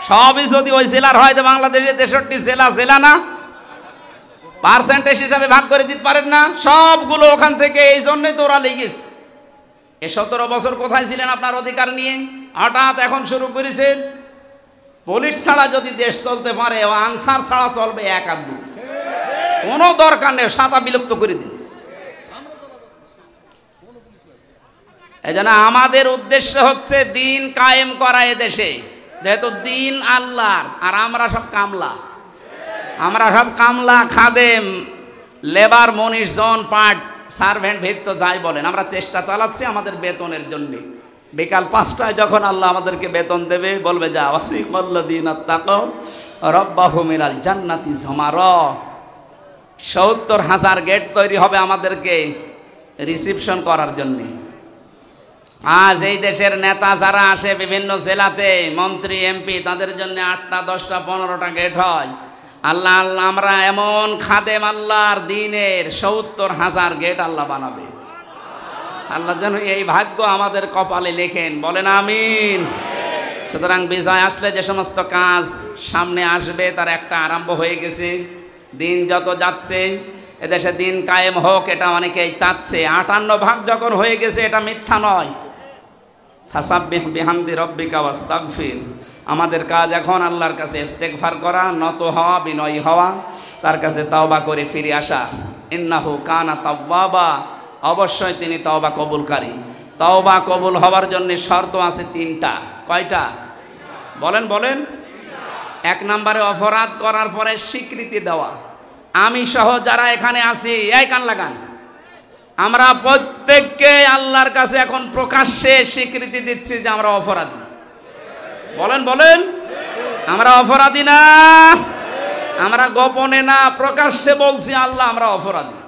সবই যদি ওই জেলার হয়, তো বাংলাদেশে 63 জেলা জেলা না? পার্সেন্টেজ হিসাবে ভাগ করে দিতে পারেন না? সবগুলো ওখান থেকে। এই জন্যই তো ওরা লেগেছে। এই 17 বছর কোথায় ছিলেন আপনার অধিকার নিয়ে? হঠাৎ এখন শুরু করেছেন। পুলিশ ছাড়া যদি দেশ চলতে পারে, ও আনসার ছাড়া চলবে 1-2। কোনো দরকার নেই, সাদা বিলুপ্ত করে দিন। এই জন্য আমাদের উদ্দেশ্য হচ্ছে দিন কায়েম করা এদেশে। যেহেতু দিন আল্লাহর, আর আমরা সব কামলা, আমরা সব কামলা, খাদেম, লেবার, মনীষ, জন, পার্ট, সার্ভেন্ট, ভিত্ত যাই বলেন, আমরা চেষ্টা চালাচ্ছি আমাদের বেতনের জন্য। বিকাল 5টায় যখন আল্লাহ আমাদেরকে বেতন দেবে, বলবে যা ওয়াসিকাল্লাযীনা তাকাউ রাব্বাহুম ইলাল জান্নাতি যুমারা, ৭০,০০০ গেট তৈরি হবে আমাদেরকে রিসিপশন করার জন্য। আজ এই দেশের নেতা যারা আসে বিভিন্ন জেলাতে, মন্ত্রী, এমপি, তাদের জন্য 8টা, 10টা, 15টা গেট হয়। আল্লাহ আল্লাহ আমরা এমন খাদেম আল্লাহর দিনের ৭০,০০০ গেট আল্লাহ বানাবে। আল্লাহ যেন এই ভাগ্য আমাদের কপালে লেখেন, বলেন আমিন। সুতরাং বিজয় আসলে যে সমস্ত কাজ সামনে আসবে তার একটা আরম্ভ হয়ে গেছে। দিন যত যাচ্ছে এদেশে দিন কায়েম হোক, এটা অনেকেই চাচ্ছে। 58 ভাগ যখন হয়ে গেছে এটা মিথ্যা নয়। ফাসাব্বিহ বিহামদি রব্বিকা ওয়াস্তাগফির, আমাদের কাজ এখন আল্লাহর কাছে ইস্তেগফার করা, নত হওয়া, বিনয়ী হওয়া, তার কাছে তওবা করে ফিরে আসা। ইন্নাহু কানা তাওয়াবা, অবশ্যই তিনি তওবা কবুলকারী। তওবা কবুল হওয়ার জন্য শর্ত আছে 3টা। কয়টা বলেন বলেন? 1 নম্বরে অপরাধ করার পরে স্বীকৃতি দেওয়া। আমি সহ যারা এখানে আছি, এই কান লাগান, আমরা প্রত্যেককে আল্লাহর কাছে এখন প্রকাশ্যে স্বীকৃতি দিচ্ছি যে আমরা অপরাধী। বলেন বলেন? আমরা অপরাধী না, আমরা গোপনে না, প্রকাশ্যে বলছি আল্লাহ আমরা অপরাধী।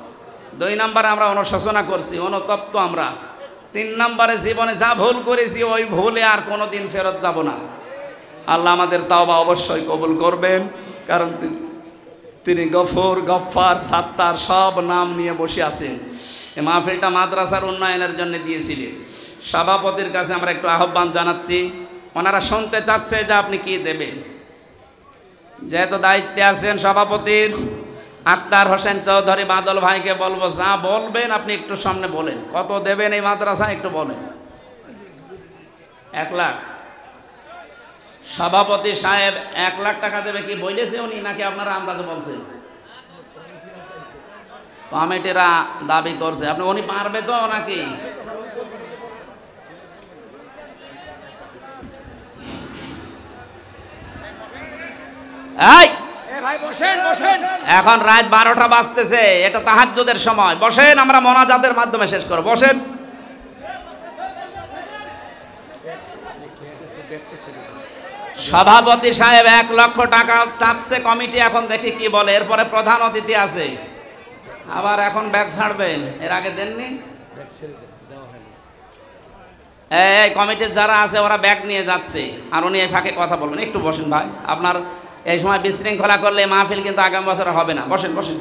2 নম্বরে আমরা অনুশোচনা করছি, অনুতপ্ত আমরা। 3 নম্বরে জীবনে যা ভুল করেছি ওই ভুলে আর কোনোদিন ফেরত যাব না। আল্লাহ আমাদের তাওবা অবশ্যই কবুল করবেন, কারণ তিনি গফুর, গফফার, সাত্তার সব নাম নিয়ে বসে আছেন। এই মাহফিলটা মাদ্রাসার উন্নয়নের জন্য দিয়েছিলেন। সভাপতির কাছে আমরা একটু আহ্বান জানাচ্ছি, ওনারা শুনতে চাচ্ছে যে আপনি কি দেবেন। যেহেতু দায়িত্বে আছেন সভাপতির, আক্তার হোসেন চৌধুরী বাদল ভাইকে বলবো যা বলবেন আপনি একটু সামনে বলেন। কত দেবেন এই মাদ্রাসা একটু বলেন। 1 লাখ। সভাপতি সাহেব 1 লাখ টাকা দেবে কি বলেছে উনি, নাকি আপনারা আন্দাজে বলছেন? কমিটিরা দাবি করছে। আপনি উনি পারবে তো নাকি? এই ভাই বসেন বসেন, এখন রাত 12টা বাজতেছে, এটা তাহাজ্জুদের সময়। বসেন, আমরা মোনাজাতের মাধ্যমে শেষ করব। বসেন। সভাপতি সাহেব 1 লক্ষ টাকা চাচ্ছে কমিটি, এখন দেখি কি বলে। এরপরে প্রধান অতিথি আছে, আবার এখন ব্যাগ ছাড়বেন, এর আগে দেননি। এই কমিটির যারা আছে ওরা ব্যাগ নিয়ে যাচ্ছে, আর উনি এই ফাঁকে কথা বলবেন। একটু বসেন ভাই, আপনার এই সময় বিশৃঙ্খলা করলে মাহফিল কিন্তু আগামী বছর হবে না। বসেন বসেন।